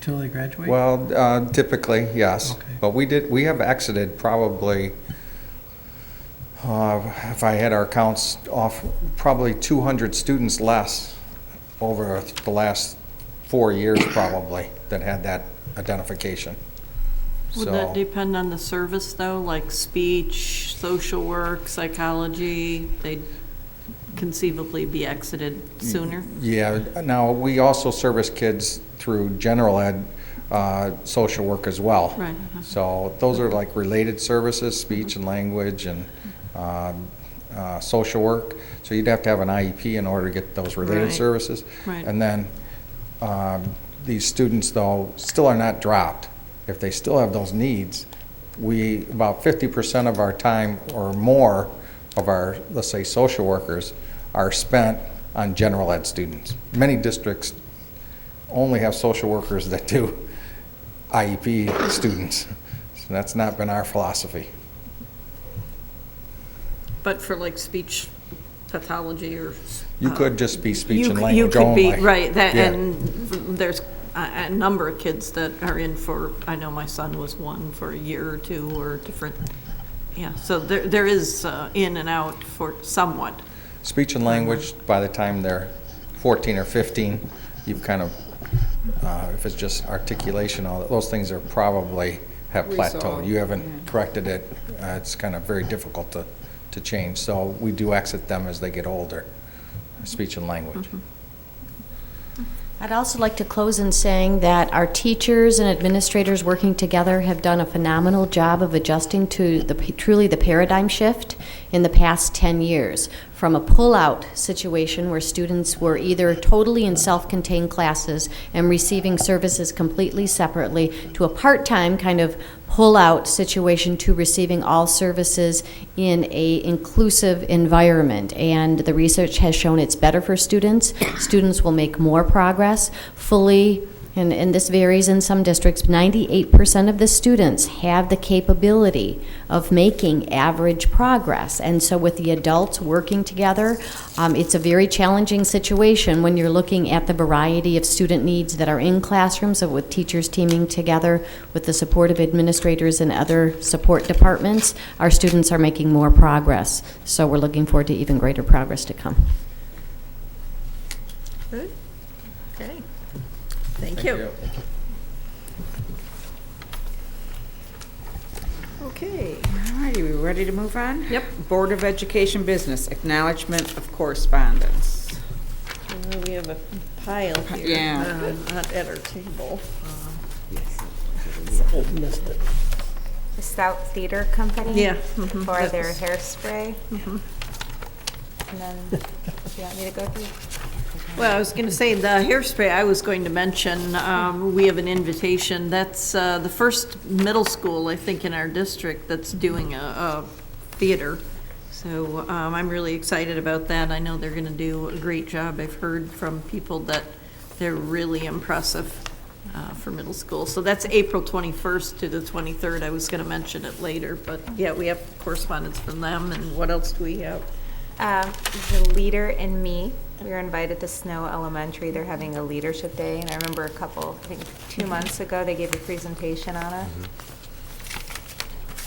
till they graduate? well, typically, yes. Okay. But we have exited probably, if I had our counts off, probably 200 students less over the last 4 years probably that had that identification. Would that depend on the service, though, like speech, social work, psychology? They'd conceivably be exited sooner? Yeah. Now, we also service kids through general ed social work as well. Right. So those are like related services, speech and language and social work. So you'd have to have an IEP in order to get those related Right. services. Right. And then these students, though, still are not dropped. If they still have those needs, about 50% of our time or more of our, let's say, social workers are spent on general ed students. Many districts only have social workers that do IEP students. So that's not been our philosophy. But for like speech pathology or? You could just be speech and You language could only. be, right, Yeah. and there's a number of kids that are in for, I know my son was one for a year or two, or different, yeah, so there is in and out for somewhat. Speech and language, by the time they're 14 or 15, you've kind of, if it's just articulation, all those things are probably have plateaued. You haven't corrected it. It's kind of very difficult to change. So we do exit them as they get older, speech and language. I'd also like to close in saying that our teachers and administrators working together have done a phenomenal job of adjusting to truly the paradigm shift in the past 10 years, from a pull-out situation where students were either totally in self-contained classes and receiving services completely separately, to a part-time kind of pull-out situation to receiving all services in a inclusive environment. And the research has shown it's better for students. Students will make more progress fully. And this varies in some districts. 98% of the students have the capability of making average progress. And so with the adults working together, it's a very challenging situation when you're looking at the variety of student needs that are in classrooms, so with teachers teaming together with the support of administrators and other support departments, our students are making more progress. So we're looking forward to even greater progress to come. Good. Okay. Thank you. Okay. All righty, we ready to move on? Yep. Board of Education business, acknowledgement of correspondence. We have a pile here. Yeah. Not at our table. The Stout Theater Company. Yeah. For That their was- hairspray. And then, do you want me to go through? Well, I was going to say, the hairspray I was going to mention, we have an invitation. That's the first middle school, I think, in our district that's doing a theater. So I'm really excited about that. I know they're going to do a great job. I've heard from people that they're really impressive for middle school. So that's April 21st to the 23rd. I was going to mention it later, but yeah, we have correspondence from them. And what else do we have? The Leader in Me. We were invited to Snow Elementary. They're having a leadership day, and I remember I think 2 months ago, they gave a presentation on it.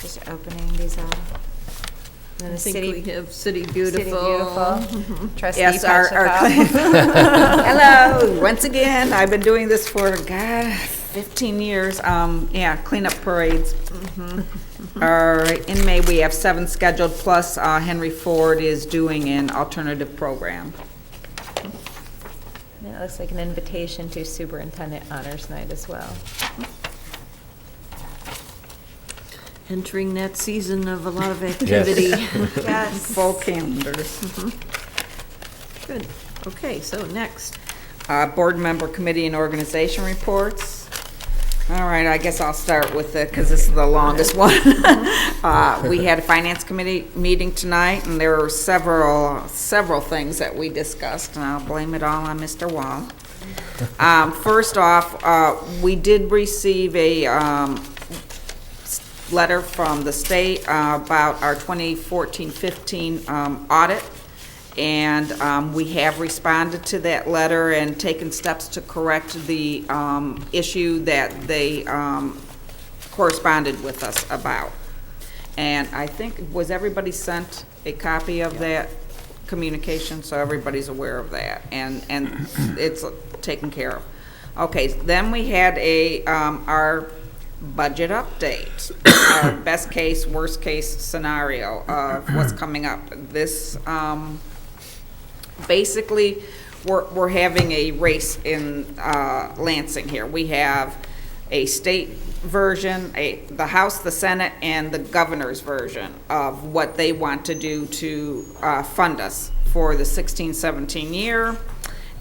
Just opening these up. And then I the think city, we have City Beautiful. City Beautiful. Trustee Yes, our Petchikoff. hello, once again, I've been doing this for, 15 years. Yeah, cleanup parades. In May, we have 7 scheduled, plus Henry Ford is doing an alternative program. And it looks like an invitation to Superintendent Honors Night as well. Entering that season of a lot of activity. Yes. Full calendars. Good. Okay, so next. Board member committee and organization reports. All right, I guess I'll start with it because this is the longest one. We had a finance committee meeting tonight, and there were several things that we discussed, and I'll blame it all on Mr. Wall. First off, we did receive a letter from the state about our 2014-15 audit. And we have responded to that letter and taken steps to correct the issue that they corresponded with us about. And I think, was everybody sent a copy of that communication? So everybody's aware of that, and it's taken care of. Okay, then we had our budget update, our best case, worst case scenario of what's coming up. This basically, we're having a race in Lansing here. We have a state version, the House, the Senate, and the governor's version of what they want to do to fund us for the 16-17 year.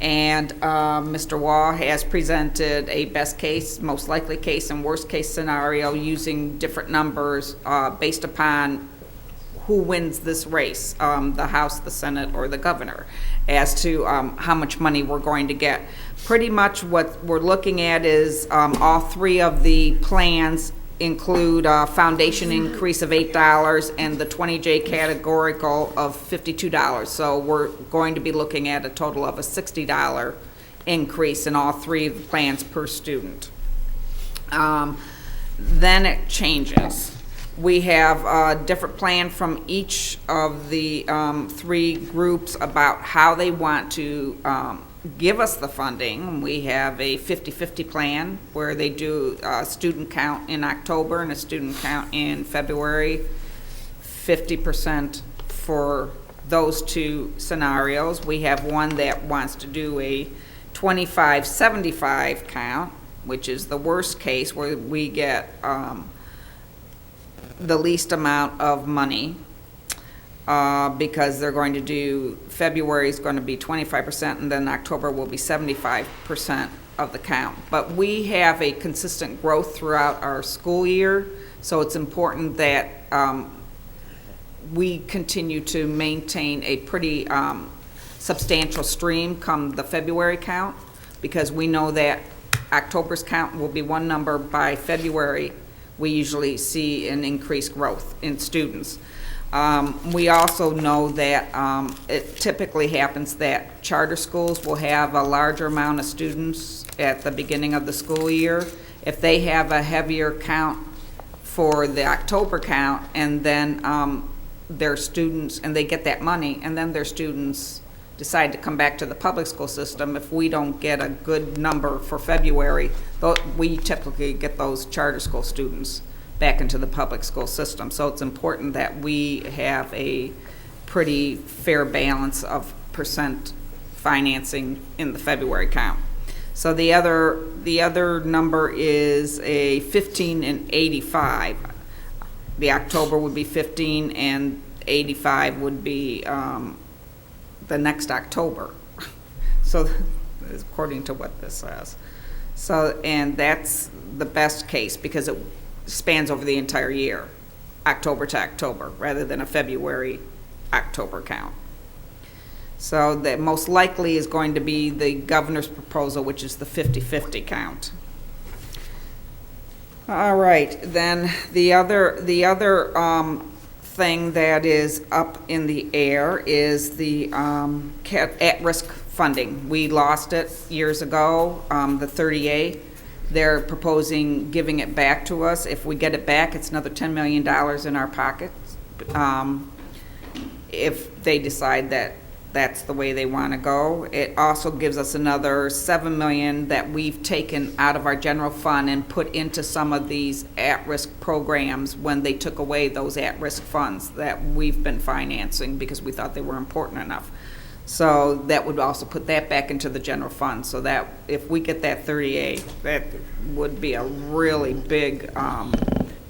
And Mr. Wall has presented a best case, most likely case, and worst case scenario using different numbers based upon who wins this race, the House, the Senate, or the governor, as to how much money we're going to get. Pretty much what we're looking at is all 3 of the plans include a foundation increase of $8 and the 20J categorical of $52. So we're going to be looking at a total of a $60 increase in all three of the plans per student. Then it changes. We have a different plan from each of the three groups about how they want to give us the funding. We have a 50-50 plan where they do a student count in October and a student count in February, 50% for those two scenarios. We have one that wants to do a 25-75 count, which is the worst case where we get the least amount of money because they're going to do, February is going to be 25% and then October will be 75% of the count. But we have a consistent growth throughout our school year, so it's important that we continue to maintain a pretty substantial stream come the February count, because we know that October's count will be one number. By February, we usually see an increased growth in students. We also know that it typically happens that charter schools will have a larger amount of students at the beginning of the school year. If they have a heavier count for the October count, and then their students, and they get that money, and then their students decide to come back to the public school system, if we don't get a good number for February, we typically get those charter school students back into the public school system. So it's important that we have a pretty fair balance of percent financing in the February count. So the other number is a 15 and 85. The October would be 15 and 85 would be the next October. So according to what this says. So, and that's the best case because it spans over the entire year, October to October, rather than a February October count. So that most likely is going to be the governor's proposal, which is the 50-50 count. All right, then the other thing that is up in the air is the at-risk funding. We lost it years ago, the 30A. They're proposing giving it back to us. If we get it back, it's another $10 million in our pockets. If they decide that that's the way they want to go. It also gives us another $7 million that we've taken out of our general fund and put into some of these at-risk programs when they took away those at-risk funds that we've been financing because we thought they were important enough. So that would also put that back into the general fund, so that if we get that 38, that would be a really big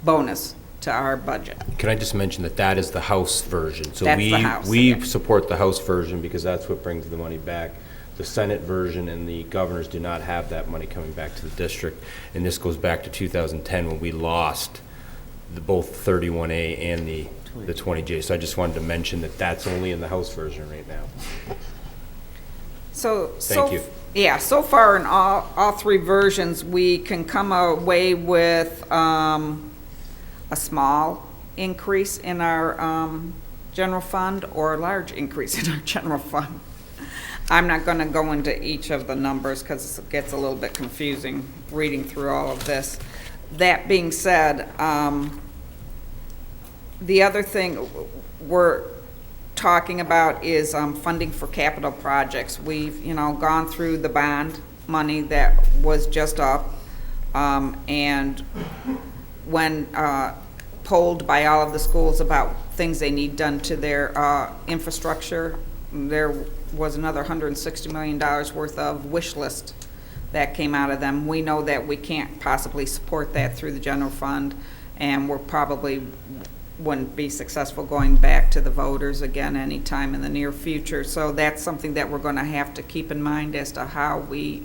bonus to our budget. Can I just mention that that is the House version? So That's the House, we yeah. support the House version because that's what brings the money back. The Senate version and the governors do not have that money coming back to the district. And this goes back to 2010 when we lost both 31A and the 20J. So I just wanted to mention that that's only in the House version right now. Thank you. Yeah, so far in all three versions, we can come away with a small increase in our general fund or a large increase in our general fund. I'm not going to go into each of the numbers because it gets a little bit confusing reading through all of this. That being said, the other thing we're talking about is funding for capital projects. We've, gone through the bond money that was just up, and when polled by all of the schools about things they need done to their infrastructure, there was another $160 million worth of wish list that came out of them. We know that we can't possibly support that through the general fund, and we're probably wouldn't be successful going back to the voters again anytime in the near future. So that's something that we're going to have to keep in mind as to how we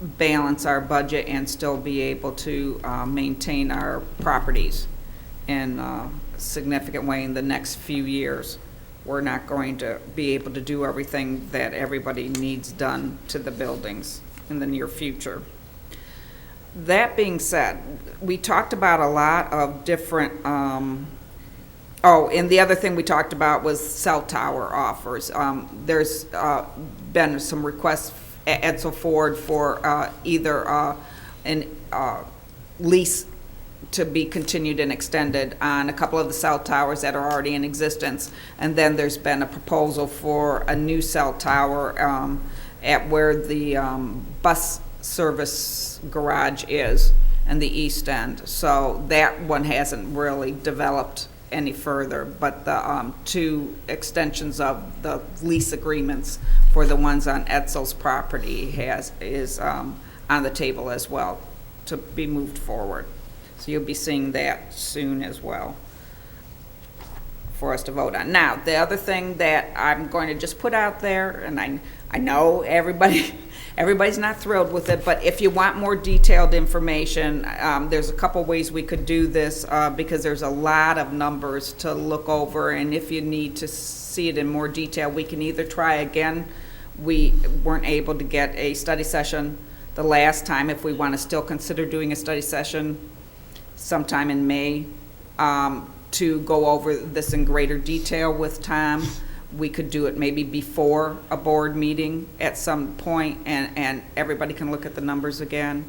balance our budget and still be able to maintain our properties in a significant way in the next few years. We're not going to be able to do everything that everybody needs done to the buildings in the near future. That being said, we talked about a lot of different, and the other thing we talked about was cell tower offers. There's been some requests Edsel Ford for either an lease to be continued and extended on a couple of the cell towers that are already in existence. And then there's been a proposal for a new cell tower at where the bus service garage is in the east end. So that one hasn't really developed any further, but the two extensions of the lease agreements for the ones on Edsel's property is on the table as well to be moved forward. So you'll be seeing that soon as well for us to vote on. Now, the other thing that I'm going to just put out there, and I know everybody's not thrilled with it, but if you want more detailed information, there's a couple ways we could do this because there's a lot of numbers to look over, and if you need to see it in more detail, we can either try again. We weren't able to get a study session the last time. If we want to still consider doing a study session sometime in May to go over this in greater detail with Tom, we could do it maybe before a board meeting at some point, and everybody can look at the numbers again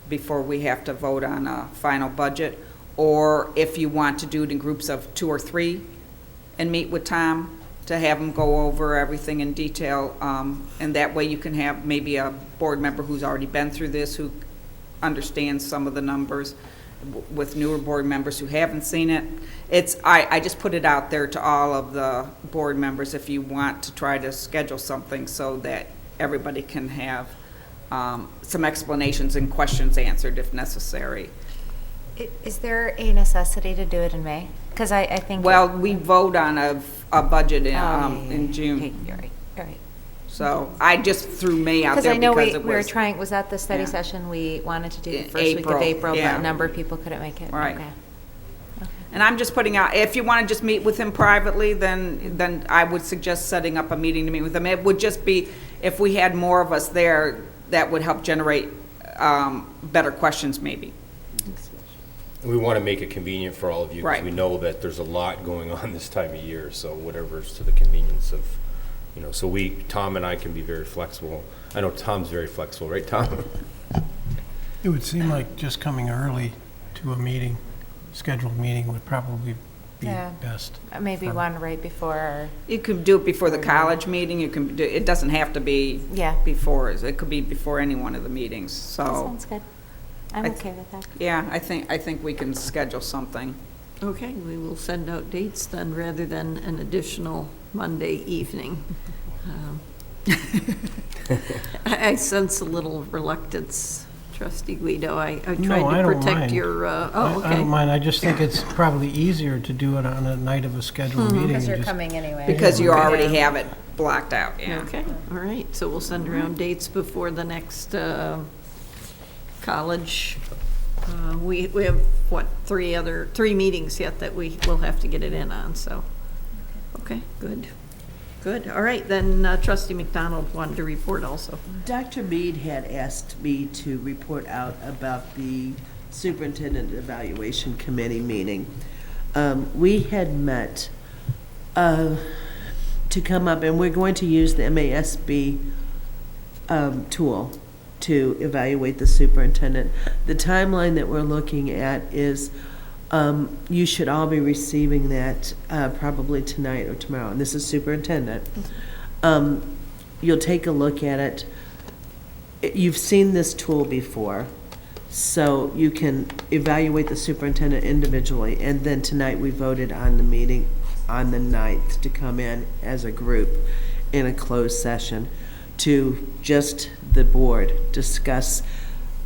before we have to vote on a final budget. Or if you want to do it in groups of 2 or 3 and meet with Tom to have him go over everything in detail, and that way you can have maybe a board member who's already been through this, who understands some of the numbers, with newer board members who haven't seen it. I just put it out there to all of the board members if you want to try to schedule something so that everybody can have some explanations and questions answered if necessary. Is there a necessity to do it in May? Because I think. Well, we vote on a budget in June. Okay, you're right, all right. So I just threw May out Because there I know because we were trying, was that the study yeah. session we wanted to do the In first week April, of April, yeah. but a number of people couldn't make it? Right. Okay. And I'm just putting out, if you want to just meet with him privately, then I would suggest setting up a meeting to meet with him. It would just be, if we had more of us there, that would help generate better questions maybe. We want to make it convenient for all of you, because Right. we know that there's a lot going on this time of year, so whatever's to the convenience of, so Tom and I can be very flexible. I know Tom's very flexible, right, Tom? It would seem like just coming early to a meeting, scheduled meeting, would probably be Yeah. best. Maybe one right before, You can do it before the college meeting, you can do, it doesn't have to be yeah. before, it could be before any one of the meetings, That so. sounds good. I'm I- okay with that. Yeah, I think we can schedule something. Okay, we will send out dates then, rather than an additional Monday evening. I sense a little reluctance, Trustee Guido. I No, tried I to don't protect mind. your, I okay. don't mind, I just think it's probably easier to do it on a night of a scheduled meeting. Because and you're just- coming anyway. Because you Yeah. already have it blocked out, yeah. Okay, all right, so we'll send around dates before the next college. We have, what, 3 meetings yet that we will have to get it in on, so, okay, good. Good, all right, then Trustee McDonald wanted to report also. Dr. Mead had asked me to report out about the Superintendent Evaluation Committee meeting. We had met to come up, and we're going to use the MASB tool to evaluate the superintendent. The timeline that we're looking at is you should all be receiving that probably tonight or tomorrow, and this is superintendent. You'll take a look at it. You've seen this tool before, so you can evaluate the superintendent individually, and then tonight we voted on the meeting on the 9th to come in as a group in a closed session to just the board discuss,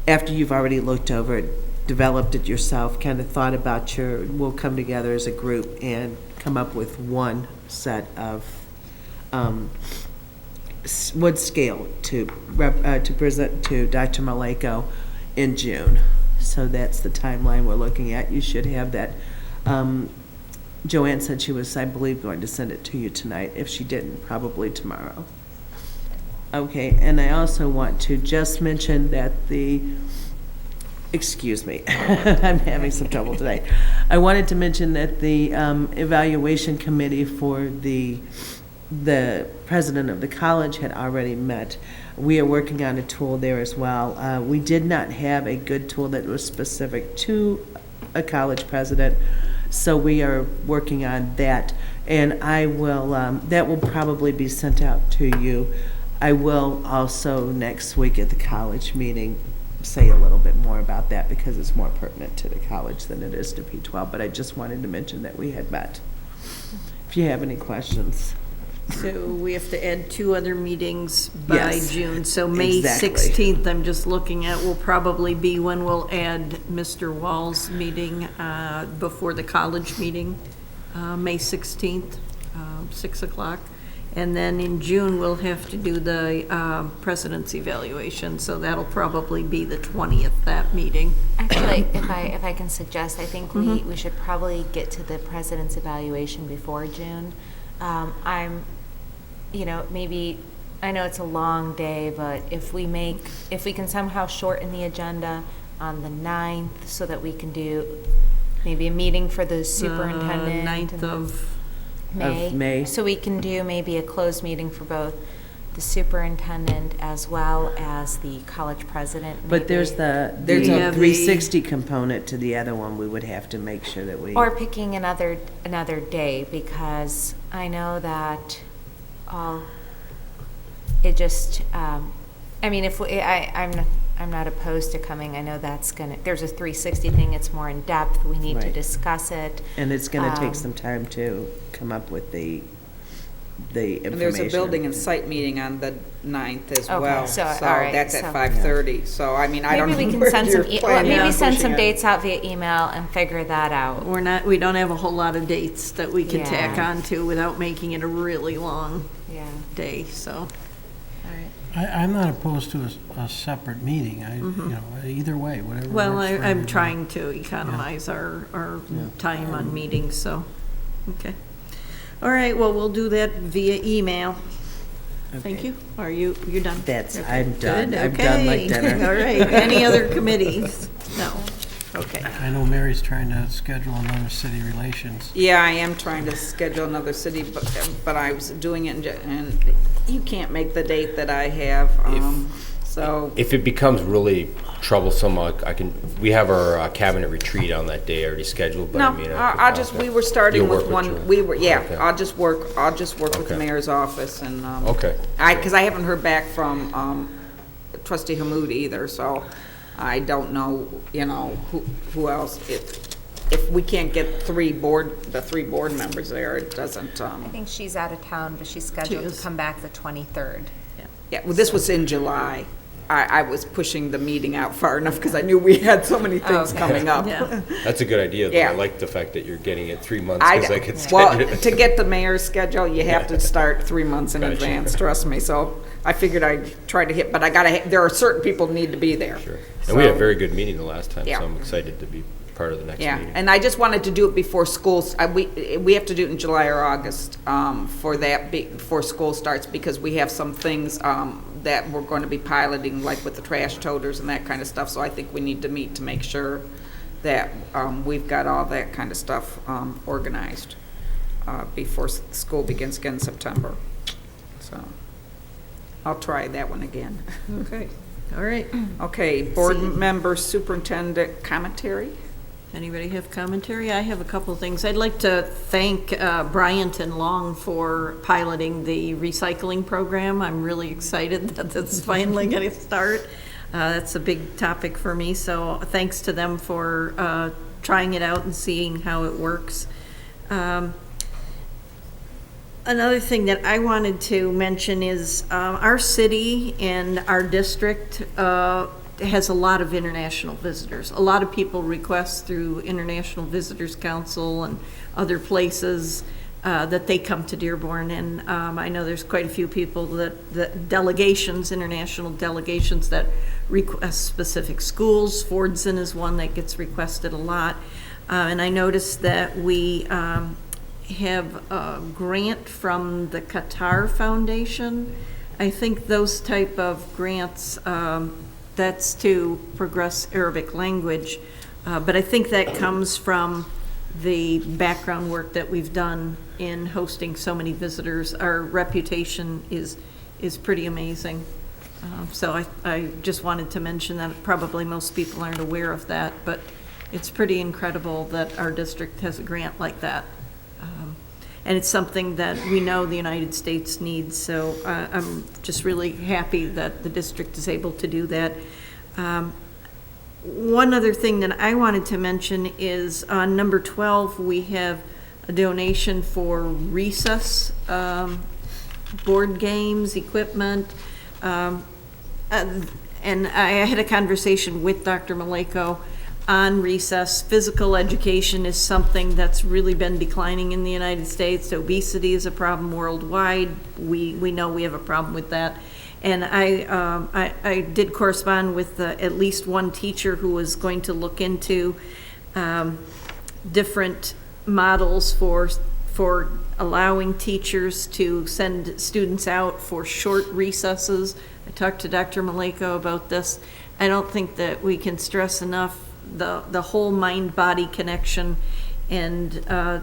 after you've already looked over it, developed it yourself, kind of thought about we'll come together as a group and come up with one set of wood scale to present to Dr. Maleko in June. So that's the timeline we're looking at. You should have that. Joanne said she was, I believe, going to send it to you tonight. If she didn't, probably tomorrow. Okay, and I also want to just mention that excuse me, I'm having some trouble today. I wanted to mention that the evaluation committee for the the president of the college had already met. We are working on a tool there as well. We did not have a good tool that was specific to a college president, so we are working on that. And I will, that will probably be sent out to you. I will also next week at the college meeting say a little bit more about that because it's more pertinent to the college than it is to P12, but I just wanted to mention that we had met. If you have any questions. So we have to add 2 other meetings by Yes, June. So May exactly. 16th, I'm just looking at, will probably be when we'll add Mr. Wall's meeting before the college meeting, May 16th, 6 o'clock. And then in June, we'll have to do the president's evaluation, so that'll probably be the 20th, that meeting. Actually, if I can suggest, I think we should probably get to the president's evaluation before June. Maybe, I know it's a long day, but if we can somehow shorten the agenda on the 9th so that we can do maybe a meeting for the superintendent. 9th of May. So we can do maybe a closed meeting for both the superintendent as well as the college president. But there's maybe. a 360 component to the other one. We would have to make sure that we. Or picking another day, because I know that it just, if I'm not opposed to coming. I know there's a 360 thing, it's more in depth, we need to Right. discuss it. And it's going to take some time to come up with the information. And there's a building and site meeting on the 9th as Okay, well. so, all right, that's so- at 5:30. So, I mean, I don't know Maybe we can where send you're some, planning maybe on send pushing some it. dates out via email and figure that out. We don't have a whole lot of dates that we can tack Yeah. on to without making it a really long Yeah. day, so. I'm not opposed to a separate meeting. Either way, whatever. Well, works for I'm everybody. trying to economize our time on meetings, so, okay. All right, well, we'll do that via email. Thank Okay. you. Are you done? I'm done. Good, I'm done like okay. dinner. All right, any other committees? No, okay. I know Mary's trying to schedule another city relations. Yeah, I am trying to schedule another city, but I was doing it, and you can't make the date that I have, so. If it becomes really troublesome, we have our cabinet retreat on that day already scheduled, but No, I mean. we were starting You'll with work one, with we were, yeah, Okay. I'll just work with the Okay. mayor's office and, Okay. because I haven't heard back from, trustee Hamud either, so I don't know, who else. If we can't get the 3 board members there, it doesn't, I think she's out of town, but she's scheduled is. to come back the 23rd. yeah, well, this was in July. I was pushing the meeting out far enough because I knew we had so many things Okay. coming up. Yeah. That's a good idea, though. Yeah. I like the fact that you're getting it 3 months, I because I could well, schedule it. to get the mayor's schedule, you have to start 3 months in Gotcha. advance, trust me. So I figured I'd try to hit, but there are certain people who need to be there. Sure. And we had a So- very good meeting the last time, Yeah. so I'm excited to be part of the next Yeah, meeting. and I just wanted to do it before schools, we have to do it in July or August, before school starts, because we have some things, that we're going to be piloting, like with the trash toters and that kind of stuff, so I think we need to meet to make sure that, we've got all that kind of stuff, organized, before school begins again in September, so. I'll try that one again. Okay, all right. Okay, board member superintendent commentary? Anybody have commentary? I have a couple of things. I'd like to thank Bryant and Long for piloting the recycling program. I'm really excited that that's finally going to start. That's a big topic for me, so thanks to them for trying it out and seeing how it works. Another thing that I wanted to mention is our city and our district has a lot of international visitors. A lot of people request through International Visitors Council and other places that they come to Dearborn. And I know there's quite a few people that delegations, international delegations that request specific schools. Fordson is one that gets requested a lot. And I noticed that we have a grant from the Qatar Foundation. I think those type of grants, that's to progress Arabic language, but I think that comes from the background work that we've done in hosting so many visitors. Our reputation is pretty amazing. So I just wanted to mention that. Probably most people aren't aware of that, but it's pretty incredible that our district has a grant like that. And it's something that we know the United States needs, so I'm just really happy that the district is able to do that. One other thing that I wanted to mention is on number 12, we have a donation for recess, board games, equipment. And I had a conversation with Dr. Maleko on recess. Physical education is something that's really been declining in the United States. Obesity is a problem worldwide. We know we have a problem with that. And I did correspond with at least one teacher who was going to look into different models for allowing teachers to send students out for short recesses. I talked to Dr. Maleko about this. I don't think that we can stress enough the whole mind-body connection, and a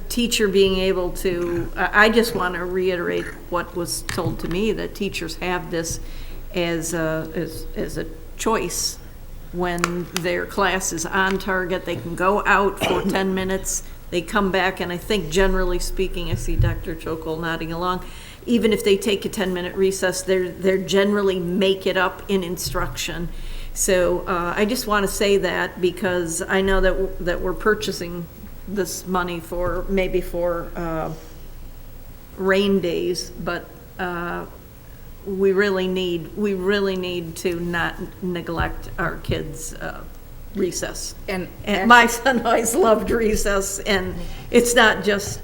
teacher being able to, I just want to reiterate what was told to me, that teachers have this as a choice. When their class is on target, they can go out for 10 minutes, they come back, and I think generally speaking, I see Dr. Chokol nodding along, even if they take a 10-minute recess, they're generally make it up in instruction. So I just want to say that, because I know that we're purchasing this money for rain days, but we really need to not neglect our kids' recess. And my son always loved recess, and it's not just,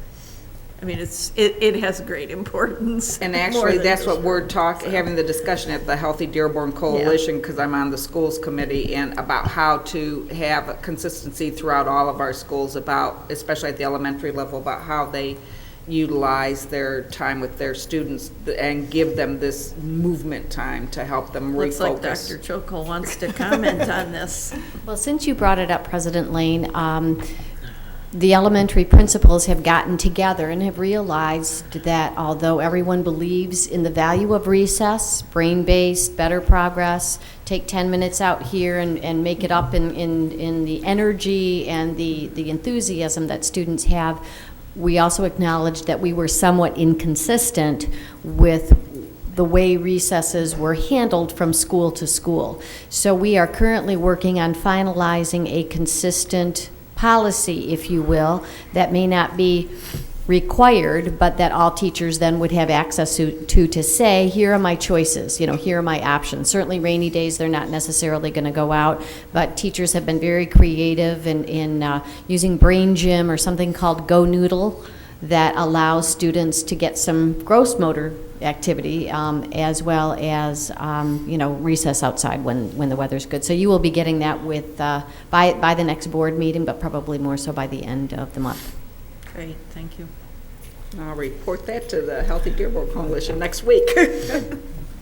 I mean, it has great importance. And actually, that's what we're having the discussion at the Healthy Dearborn Coalition, because I'm on the schools committee, and about how to have a consistency throughout all of our schools, about, especially at the elementary level, about how they utilize their time with their students and give them this movement time to help them refocus. Looks like Dr. Chokol wants to comment on this. Well, since you brought it up, President Lane, the elementary principals have gotten together and have realized that although everyone believes in the value of recess, brain-based, better progress, take 10 minutes out here and make it up in the energy and the enthusiasm that students have, we also acknowledged that we were somewhat inconsistent with the way recesses were handled from school to school. So we are currently working on finalizing a consistent policy, if you will, that may not be required, but that all teachers then would have access to say, here are my choices, here are my options. Certainly rainy days, they're not necessarily going to go out, but teachers have been very creative in using Brain Gym or something called Go Noodle that allows students to get some gross motor activity as well as recess outside when the weather's good. So you will be getting that with by the next board meeting, but probably more so by the end of the month. Great, thank you. I'll report that to the Healthy Dearborn Coalition next week.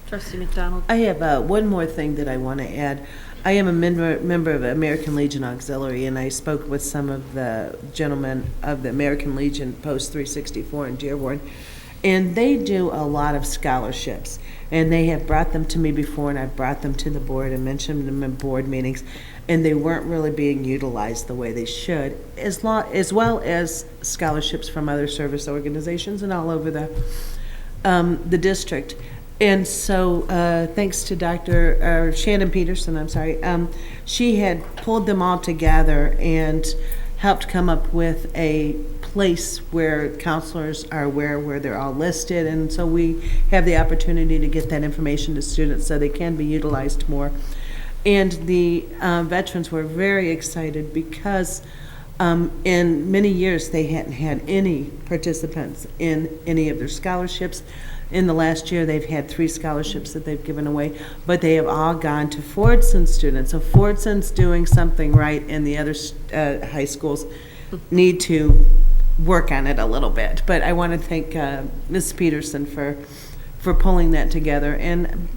Trustee McDonald. I have one more thing that I want to add. I am a member of American Legion Auxiliary, and I spoke with some of the gentlemen of the American Legion Post 364 in Dearborn, and they do a lot of scholarships, and they have brought them to me before, and I've brought them to the board and mentioned them in board meetings, and they weren't really being utilized the way they should, as well as scholarships from other service organizations and all over the district. And so, thanks to Dr. Shannon Peterson, she had pulled them all together and helped come up with a place where counselors are aware where they're all listed, and so we have the opportunity to get that information to students so they can be utilized more. And the veterans were very excited because in many years they hadn't had any participants in any of their scholarships. In the last year, they've had 3 scholarships that they've given away, but they have all gone to Fordson students. So Fordson's doing something right, and the other high schools need to work on it a little bit. But I want to thank Ms. Peterson for pulling that together. And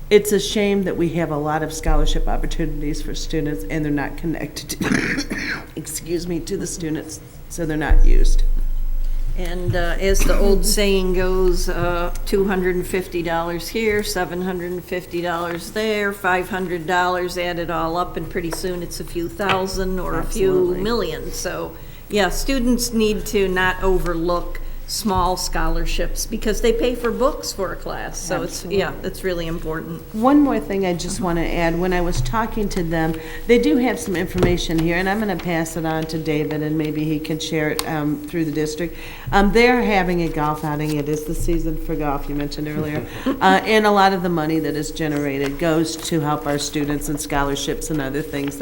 it's a shame that we have a lot of scholarship opportunities for students, and they're not connected to, to the students. so they're not used. And as the old saying goes, $250 here, $750 there, $500, add it all up, and pretty soon it's a few thousand or a few Absolutely. million. So, yeah, students need to not overlook small scholarships because they pay for books for a class. So it's really important. One more thing I just want to add, when I was talking to them, they do have some information here, and I'm going to pass it on to David, and maybe he can share it through the district. They're having a golf outing. It is the season for golf, you mentioned earlier. And a lot of the money that is generated goes to help our students and scholarships and other things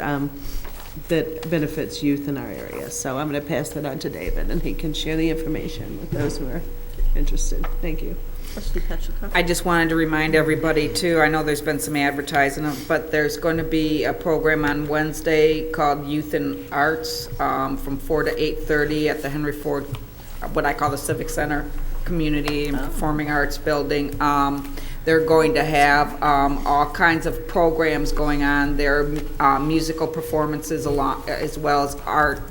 that benefits youth in our area. So I'm going to pass that on to David, and he can share the information with those who are interested. Thank you. I just wanted to remind everybody too, I know there's been some advertising, but there's going to be a program on Wednesday called Youth in Arts from 4 to 8:30 at the Henry Ford, what I call the Civic Center Community and Performing Arts Building. They're going to have all kinds of programs going on there, musical performances as well as art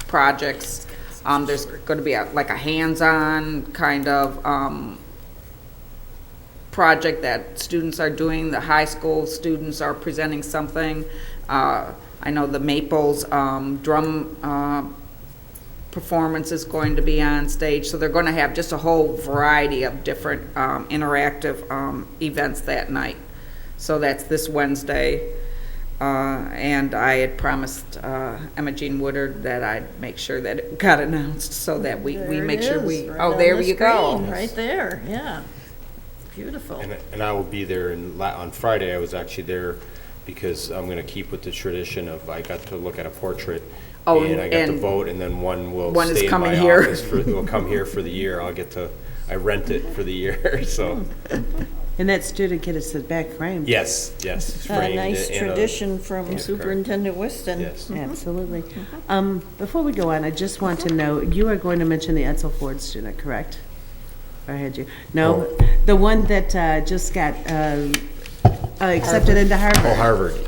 projects. There's going to be like a hands-on kind of project that students are doing. The high school students are presenting something. I know the Maples drum performance is going to be on stage, so they're going to have just a whole variety of different interactive events that night. So that's this Wednesday, and I had promised Emma Jean Woodard that I'd make sure that it got announced so that we make sure we. Oh, there you go. Right there, yeah. Beautiful. And I will be there on Friday. I was actually there because I'm going to keep with the tradition of I got to look at a portrait. Oh, and I got to vote, and then one will one stay is in coming my here. office. Will come here for the year. I rent it for the year. So. And that student get us back framed. Yes. It's A framed nice in tradition from Yes, Superintendent Whiston. Yes. Absolutely. Before we go on, I just want to know, you are going to mention the Edsel Ford student, correct? Or had you? No? The one that just got accepted into Harvard. Oh, Harvard.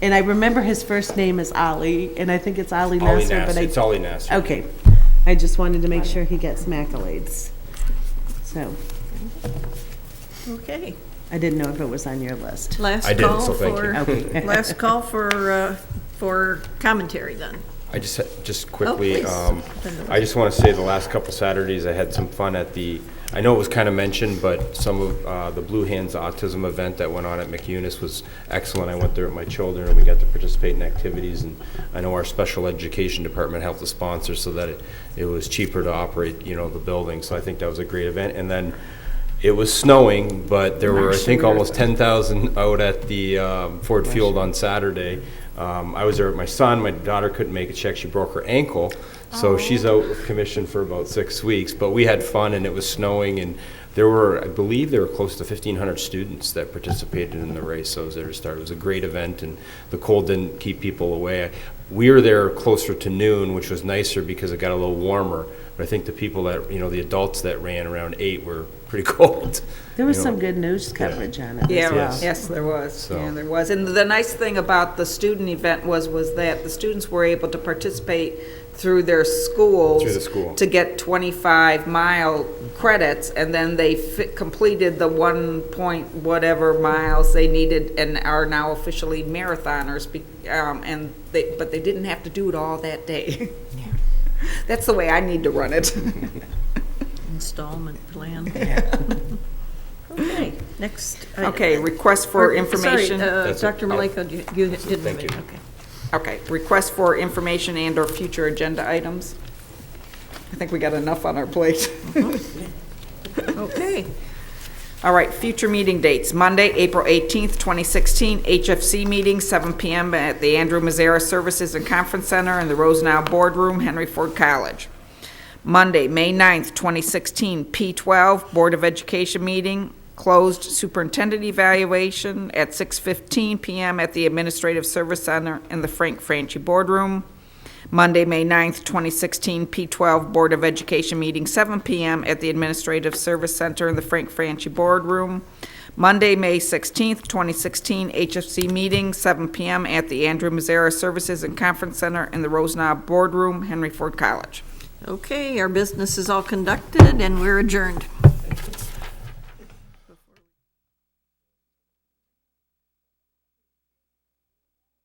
And I remember his first name is Ali, and I think it's Ali Ollie Nasser. But Nasser. It's Ollie Nasser. Okay. I just wanted to make sure he gets some accolades. So Okay. I didn't know if it was on your list. Last I didn't, call so thank for, you. Okay. last call for commentary then. I just quickly, please. I just want to say the last couple Saturdays I had some fun at I know it was kind of mentioned, but some of the Blue Hands Autism event that went on at McUnis was excellent. I went there with my children and we got to participate in activities, and I know our special education department helped the sponsor so that it was cheaper to operate, the building. So I think that was a great event. And then it was snowing, but there were, I think, almost 10,000 out at the Ford Field on Saturday. I was there with my son. My daughter couldn't make it. She actually broke her ankle. So she's out of commission for about 6 weeks. But we had fun, and it was snowing. And I believe there were close to 1,500 students that participated in the race. So it was there to start. It was a great event, and the cold didn't keep people away. We were there closer to noon, which was nicer because it got a little warmer. But I think the people that, the adults that ran around 8 were pretty cold. There was some good news coverage on it. Yeah, as well. yes, there was. So- Yeah, there was. And the nice thing about the student event was that the students were able to participate through their schools. Through the school. To get 25-mile credits, and then they completed the 1 point whatever miles they needed and are now officially marathoners. But they didn't have to do it all that day. That's the way I need to run it. Installment plan. Okay, next. Okay, request for Sorry, information. That's it. Dr. Maleko, you did move Thank it, you. okay. Okay, request for information and/or future agenda items. I think we got enough on our plate. Okay. All right, future meeting dates. Monday, April 18th, 2016, HFC meeting, 7 p.m. at the Andrew Mazzara Services and Conference Center in the Rosenau Boardroom, Henry Ford College. Monday, May 9th, 2016, P12, Board of Education meeting, closed superintendent evaluation at 6:15 p.m. at the Administrative Service Center in the Frank Franchi Boardroom. Monday, May 9th, 2016, P12 Board of Education meeting, 7 p.m. at the Administrative Service Center in the Frank Franchi Boardroom. Monday, May 16th, 2016, HFC meeting, 7 p.m. at the Andrew Mazzara Services and Conference Center in the Rosenau Boardroom, Henry Ford College. Okay, our business is all conducted and we're adjourned.